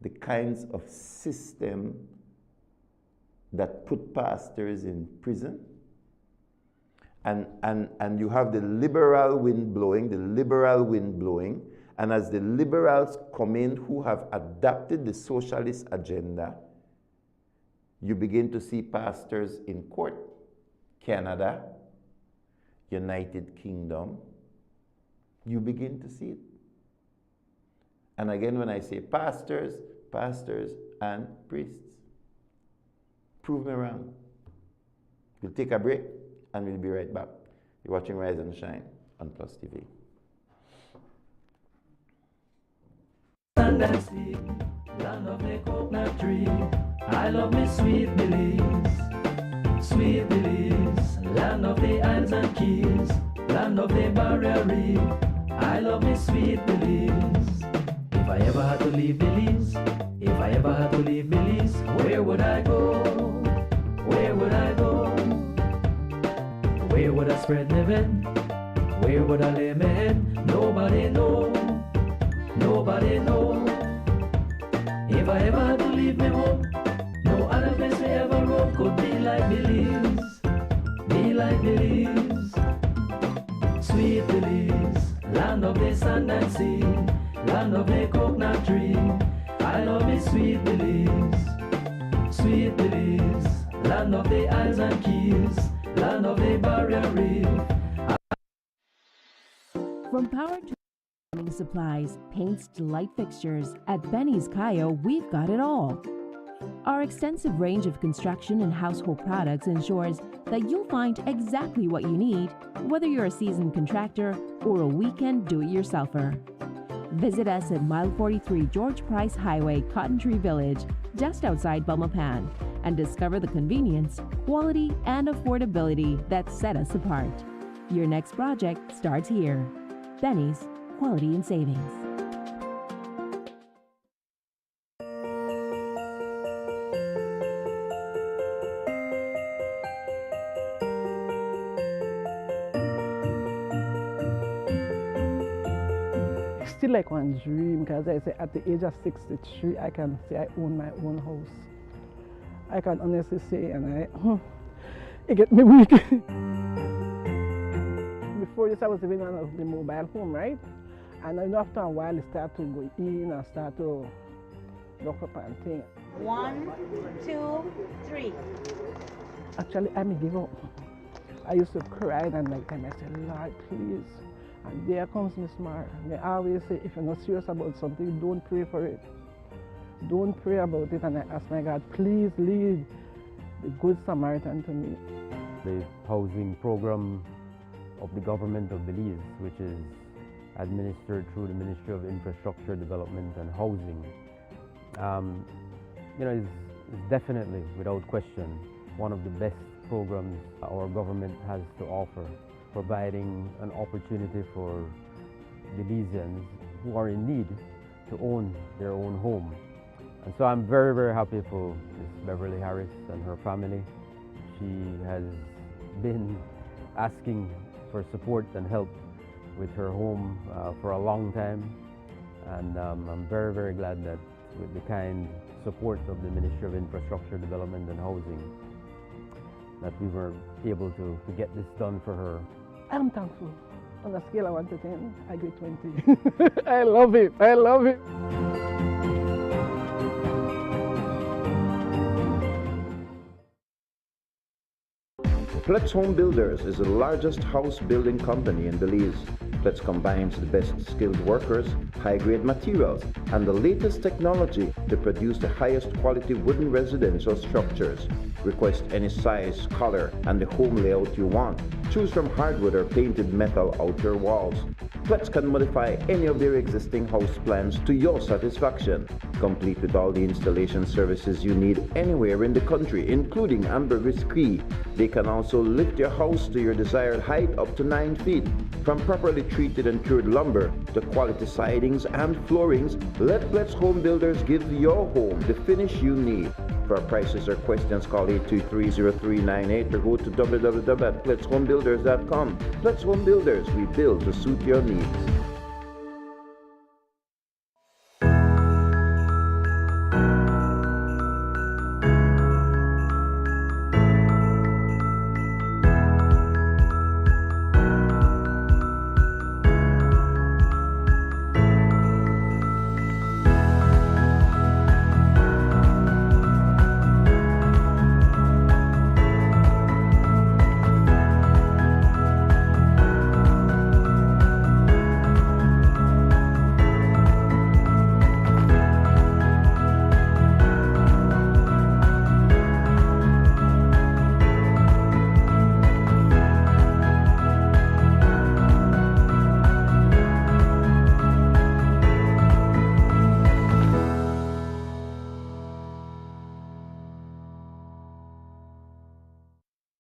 the kinds of system that put pastors in prison, and you have the liberal wind blowing, and as the liberals come in who have adopted the socialist agenda, you begin to see pastors in court. Canada, United Kingdom, you begin to see it. And again, when I say pastors and priests, prove me wrong. We'll take a break and we'll be right back. You're watching Rise and Shine on PlusTV. Land and sea, land of the coconut tree. I love me sweet Belize, land of the islands and keys, land of the barrier reef. I love me sweet Belize. If I ever had to leave Belize, where would I go? Where would I go? Where would I spread my bed? Where would I lay my head? Nobody know. Nobody know. If I ever had to leave me home, no other place I ever roam could be like Belize. Be like Belize. Sweet Belize, land of the sand and sea, land of the coconut tree. I love me sweet Belize. Sweet Belize, land of the islands and keys, land of the barrier reef. From power to plumbing supplies, paints to light fixtures, at Benny's Kayo, we've got it all. Our extensive range of construction and household products ensures that you'll find exactly what you need, whether you're a seasoned contractor or a weekend do-it-yourselfer. Visit us at Mile 43 George Price Highway, Cotton Tree Village, just outside Belmopan, and discover the convenience, quality, and affordability that set us apart. Your next project starts here. Benny's, quality and savings. Still like one dream, because I say at the age of 63, I can say I own my own house. I can honestly say, and it get me weak. Before this, I was living on the mobile home, right? And then after a while, it started to go in and start to lock up and things. 1, 2, 3. Actually, I may give up. I used to cry and like time I said, Lord, please. And there comes Miss Mar. They always say, if you're not serious about something, don't pray for it. Don't pray about it. And I ask my God, please lead the Good Samaritan to me. The housing program of the government of Belize, which is administered through the Ministry of Infrastructure Development and Housing, is definitely, without question, one of the best programs our government has to offer, providing an opportunity for Belizeans who are in need to own their own home. And so I'm very, very happy for Ms. Beverly Harris and her family. She has been asking for support and help with her home for a long time. And I'm very, very glad that with the kind support of the Ministry of Infrastructure Development and Housing, that we were able to get this done for her. I'm thankful. On a scale of 1 to 10, I give 20. I love it. I love it. Plex Home Builders is the largest house building company in Belize. Plex combines the best skilled workers, high-grade materials, and the latest technology to produce the highest quality wooden residential structures. Request any size, color, and the home layout you want. Choose from hardwood or painted metal outer walls. Pletz can modify any of their existing house plans to your satisfaction, complete with all the installation services you need anywhere in the country, including ambergris key. They can also lift your house to your desired height up to 9 feet. From properly treated and cured lumber to quality sidings and floorings, let Pletz Home Builders give your home the finish you need. For prices or questions, call 823-0398 or go to www.pletzhomebuilders.com. Pletz Home Builders, we build to suit your needs.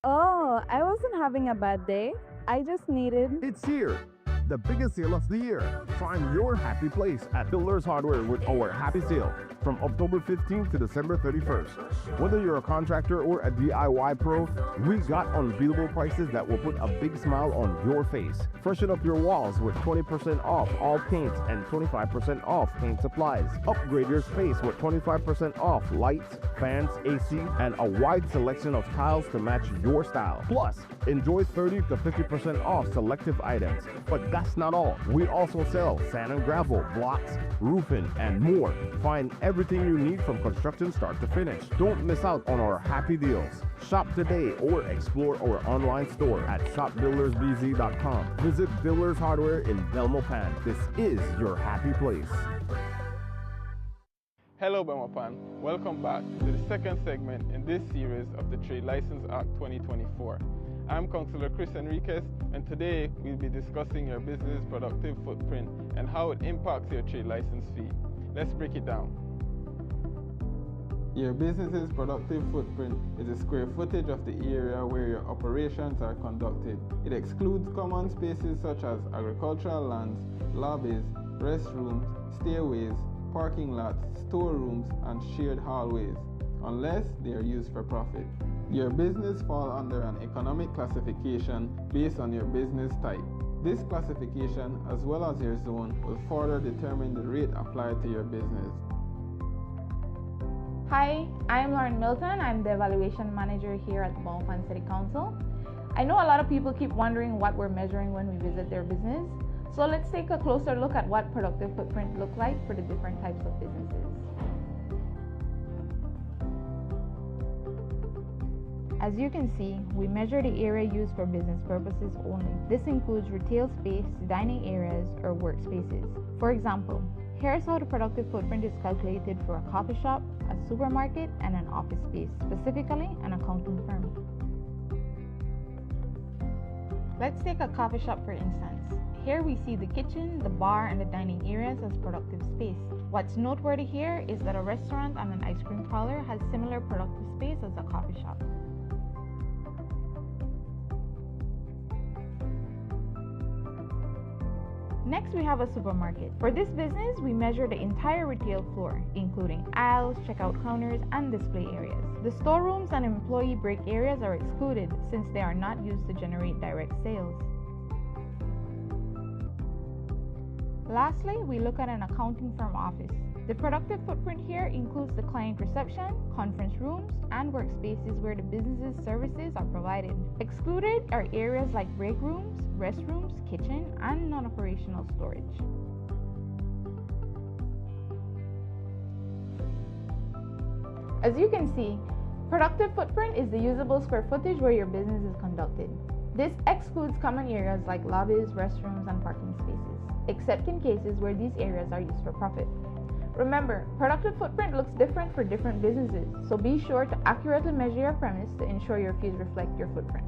Oh, I wasn't having a bad day. I just needed... It's here, the biggest sale of the year. Find your happy place at Builders Hardware with our happy sale from October 15th to December 31st. Whether you're a contractor or a DIY pro, we got unbeatable prices that will put a big smile on your face. Freshen up your walls with 20% off all paints and 25% off paint supplies. Upgrade your space with 25% off lights, fans, AC, and a wide selection of tiles to match your style. Plus, enjoy 30 to 50% off selective items. But that's not all. We also sell sand and gravel, blocks, roofing, and more. Find everything you need from construction start to finish. Don't miss out on our happy deals. Shop today or explore our online store at shopbuildersbz.com. Visit Builders Hardware in Belmopan. This is your happy place. Hello Belmopan, welcome back to the second segment in this series of the Trade License Act 2024. I'm Councillor Chris Enriquez, and today we'll be discussing your business productive footprint and how it impacts your trade license fee. Let's break it down. Your business's productive footprint is the square footage of the area where your operations are conducted. It excludes common spaces such as agricultural lands, lobbies, restrooms, stairways, parking lots, storerooms, and shared hallways, unless they are used for profit. Your business falls under an economic classification based on your business type. This classification, as well as your zone, will further determine the rate applied to your business. Hi, I'm Lauren Milton. I'm the Evaluation Manager here at the Bonfan City Council. I know a lot of people keep wondering what we're measuring when we visit their business, so let's take a closer look at what productive footprint looks like for the different types of businesses. As you can see, we measure the area used for business purposes only. This includes retail space, dining areas, or workspaces. For example, here's how the productive footprint is calculated for a coffee shop, a supermarket, and an office space, specifically an accounting firm. Let's take a coffee shop for instance. Here we see the kitchen, the bar, and the dining areas as productive space. What's noteworthy here is that a restaurant and an ice cream parlor has similar productive space as a coffee shop. Next, we have a supermarket. For this business, we measure the entire retail floor, including aisles, checkout counters, and display areas. The storerooms and employee break areas are excluded since they are not used to generate direct sales. Lastly, we look at an accounting firm office. The productive footprint here includes the client reception, conference rooms, and workspaces where the business's services are provided. Excluded are areas like break rooms, restrooms, kitchen, and non-operational storage. As you can see, productive footprint is the usable square footage where your business is conducted. This excludes common areas like lobbies, restrooms, and parking spaces, except in cases where these areas are used for profit. Remember, productive footprint looks different for different businesses, so be sure to accurately measure your premise to ensure your fees reflect your footprint.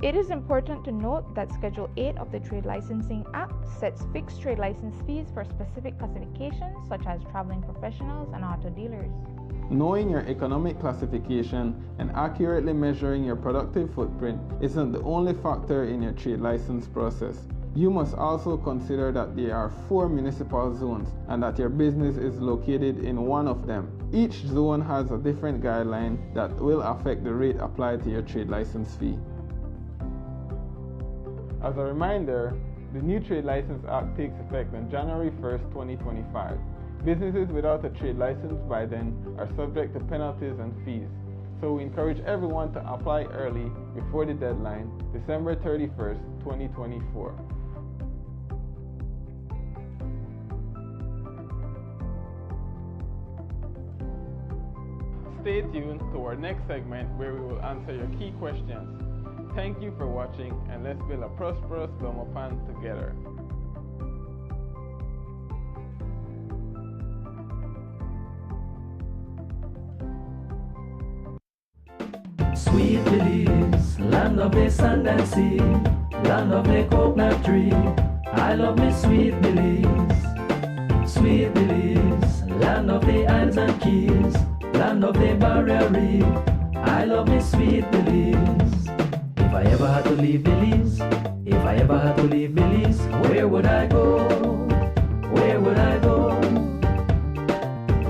It is important to note that Schedule 8 of the Trade Licensing Act sets fixed trade license fees for specific classifications such as traveling professionals and auto dealers. Knowing your economic classification and accurately measuring your productive footprint isn't the only factor in your trade license process. You must also consider that there are 4 municipal zones and that your business is located in one of them. Each zone has a different guideline that will affect the rate applied to your trade license fee. As a reminder, the new Trade License Act takes effect on January 1st, 2025. Businesses without a trade license by then are subject to penalties and fees. So we encourage everyone to apply early before the deadline, December 31st, 2024. Stay tuned to our next segment where we will answer your key questions. Thank you for watching, and let's build a prosperous Belmopan together. Sweet Belize, land of the sand and sea, land of the coconut tree. I love me Sweet Belize. Sweet Belize, land of the islands and keys, land of the barrier reef. I love me Sweet Belize. If I ever had to leave Belize, if I ever had to leave Belize, where would I go? Where would I go?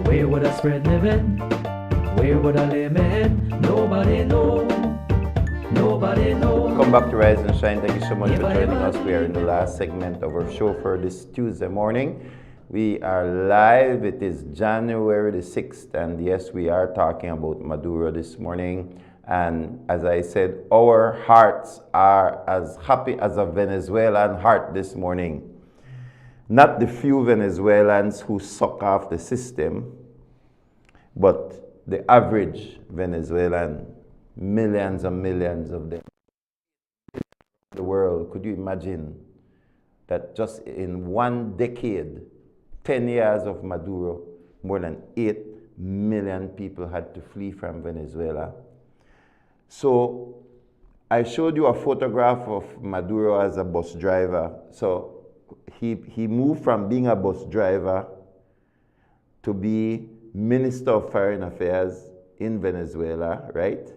Where would I spread my bed? Where would I lay my head? Nobody know. Nobody know. Welcome back to Rise and Shine. Thank you so much for joining us. We are in the last segment of our show for this Tuesday morning. We are live. It is January the 6th, and yes, we are talking about Maduro this morning. And as I said, our hearts are as happy as a Venezuelan heart this morning. Not the few Venezuelans who suck off the system, but the average Venezuelan, millions and millions of them. The world, could you imagine that just in one decade, 10 years of Maduro, more than 8 million people had to flee from Venezuela. So I showed you a photograph of Maduro as a bus driver. So he moved from being a bus driver to be Minister of Foreign Affairs in Venezuela, right?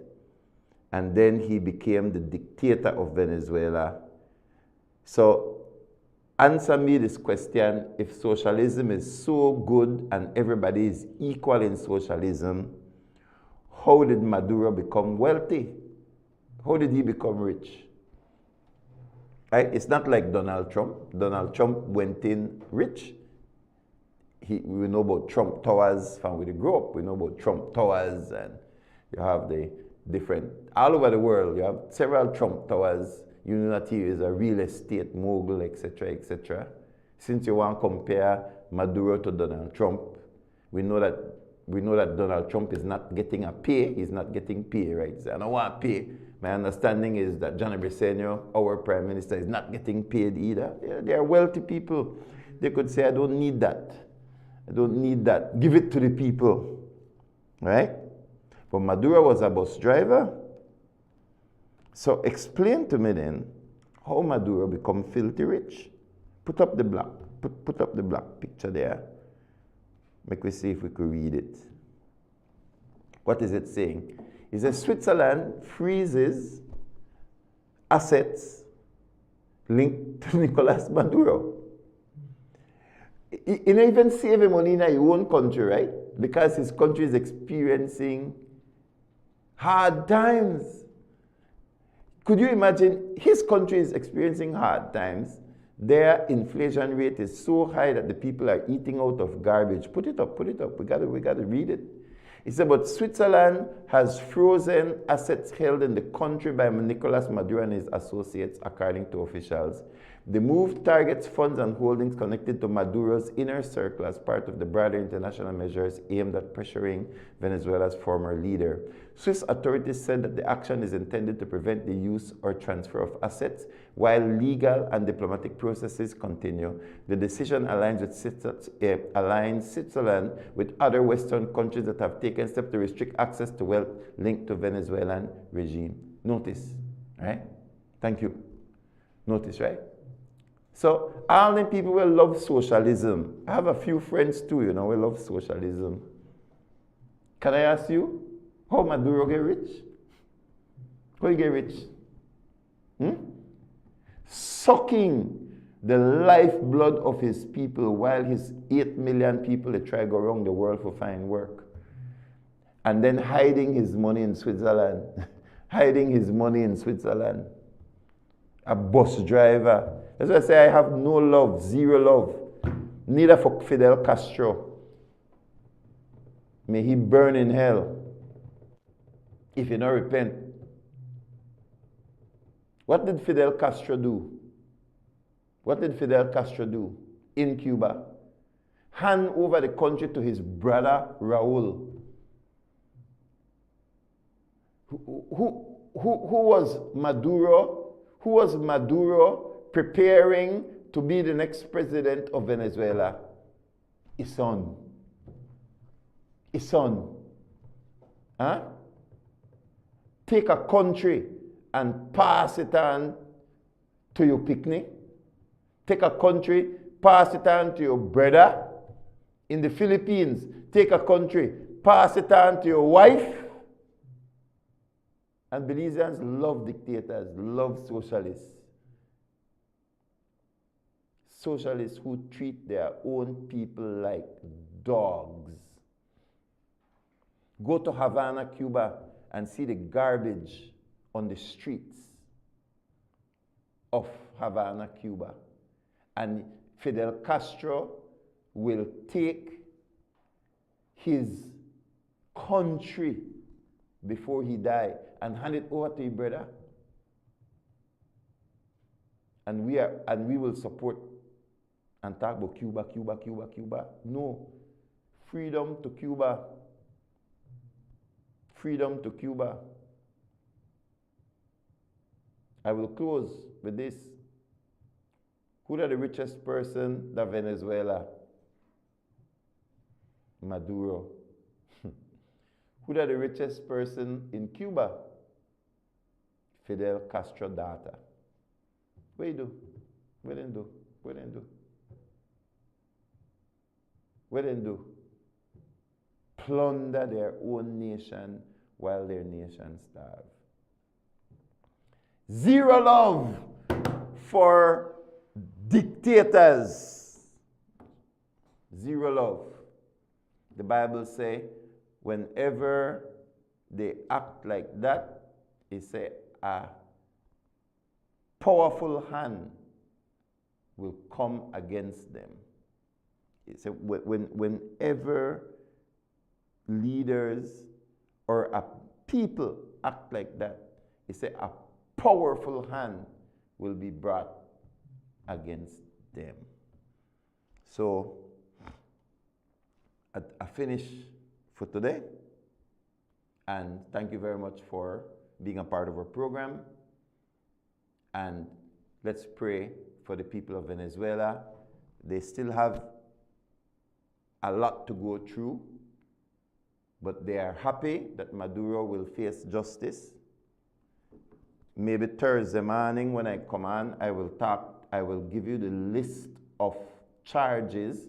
And then he became the dictator of Venezuela. So answer me this question: if socialism is so good and everybody is equal in socialism, how did Maduro become wealthy? How did he become rich? Right? It's not like Donald Trump. Donald Trump went in rich. We know about Trump Towers from where they grew up. We know about Trump Towers, and you have the different, all over the world, you have several Trump Towers. You know that he is a real estate mogul, etc., etc. Since you want to compare Maduro to Donald Trump, we know that Donald Trump is not getting a pay. He's not getting pay, right? So I don't want pay. My understanding is that Johnny Briceño, our prime minister, is not getting paid either. They are wealthy people. They could say, I don't need that. I don't need that. Give it to the people, right? But Maduro was a bus driver. So explain to me then how Maduro become filthy rich. Put up the black picture there. Make we see if we could read it. What is it saying? It says Switzerland freezes assets linked to Nicolas Maduro. He don't even save money in his own country, right? Because his country is experiencing hard times. Could you imagine his country is experiencing hard times? Their inflation rate is so high that the people are eating out of garbage. Put it up. We gotta read it. It's about Switzerland has frozen assets held in the country by Nicolas Maduro and his associates, according to officials. The move targets funds and holdings connected to Maduro's inner circle as part of the broader international measures aimed at pressuring Venezuela's former leader. Swiss authorities said that the action is intended to prevent the use or transfer of assets while legal and diplomatic processes continue. The decision aligns Switzerland with other Western countries that have taken steps to restrict access to wealth linked to Venezuelan regime. Notice, right? Thank you. Notice, right? So all the people will love socialism. I have a few friends too, you know, we love socialism. Can I ask you, how Maduro get rich? How he get rich? Sucking the lifeblood of his people while his 8 million people they try to go around the world for find work. And then hiding his money in Switzerland. Hiding his money in Switzerland. A bus driver. That's why I say I have no love, zero love. Neither for Fidel Castro. May he burn in hell if you don't repent. What did Fidel Castro do? What did Fidel Castro do in Cuba? Hand over the country to his brother Raul. Who was Maduro? Who was Maduro preparing to be the next president of Venezuela? His son. His son. Huh? Take a country and pass it on to your picnic. Take a country, pass it on to your brother. In the Philippines, take a country, pass it on to your wife. And Belizeans love dictators, love socialists. Socialists who treat their own people like dogs. Go to Havana, Cuba, and see the garbage on the streets of Havana, Cuba. And Fidel Castro will take his country before he died and hand it over to his brother. And we will support and talk about Cuba, Cuba, Cuba, Cuba. No. Freedom to Cuba. Freedom to Cuba. I will close with this. Who are the richest person in Venezuela? Maduro. Who are the richest person in Cuba? Fidel Castro daughter. What do you do? What do you do? What do you do? What do you do? Plunder their own nation while their nation starve. Zero love for dictators. Zero love. The Bible says, whenever they act like that, it says a powerful hand will come against them. It says whenever leaders or a people act like that, it says a powerful hand will be brought against them. So, I finish for today. And thank you very much for being a part of our program. And let's pray for the people of Venezuela. They still have a lot to go through, but they are happy that Maduro will face justice. Maybe Thursday morning when I come on, I will give you the list of charges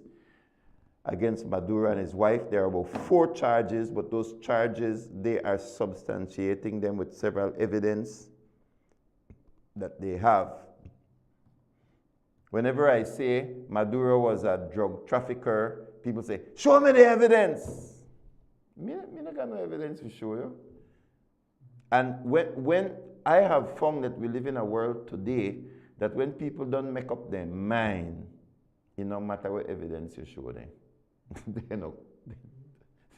against Maduro and his wife. There are about 4 charges, but those charges, they are substantiating them with several evidence that they have. Whenever I say Maduro was a drug trafficker, people say, show me the evidence. Me not got no evidence to show you. And when I have found that we live in a world today that when people don't make up their mind, it no matter what evidence you show them. They know.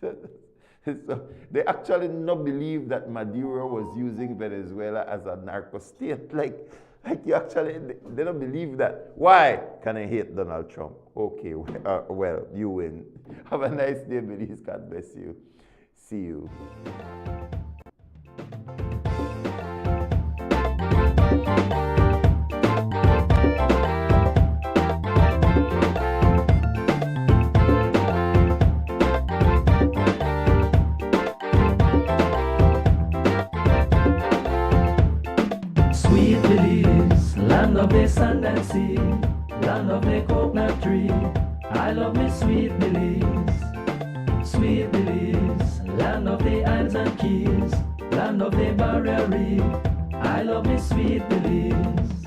So they actually not believe that Maduro was using Venezuela as a narco state. Like you actually, they don't believe that. Why? Can I hate Donald Trump? Okay, well, you win. Have a nice day, Belize. God bless you. See you. Sweet Belize. land of the sand and sea, land of the coconut tree. I love me sweet Belize, sweet Belize, land of the islands and keys, land of the barrier reef. I love me sweet Belize.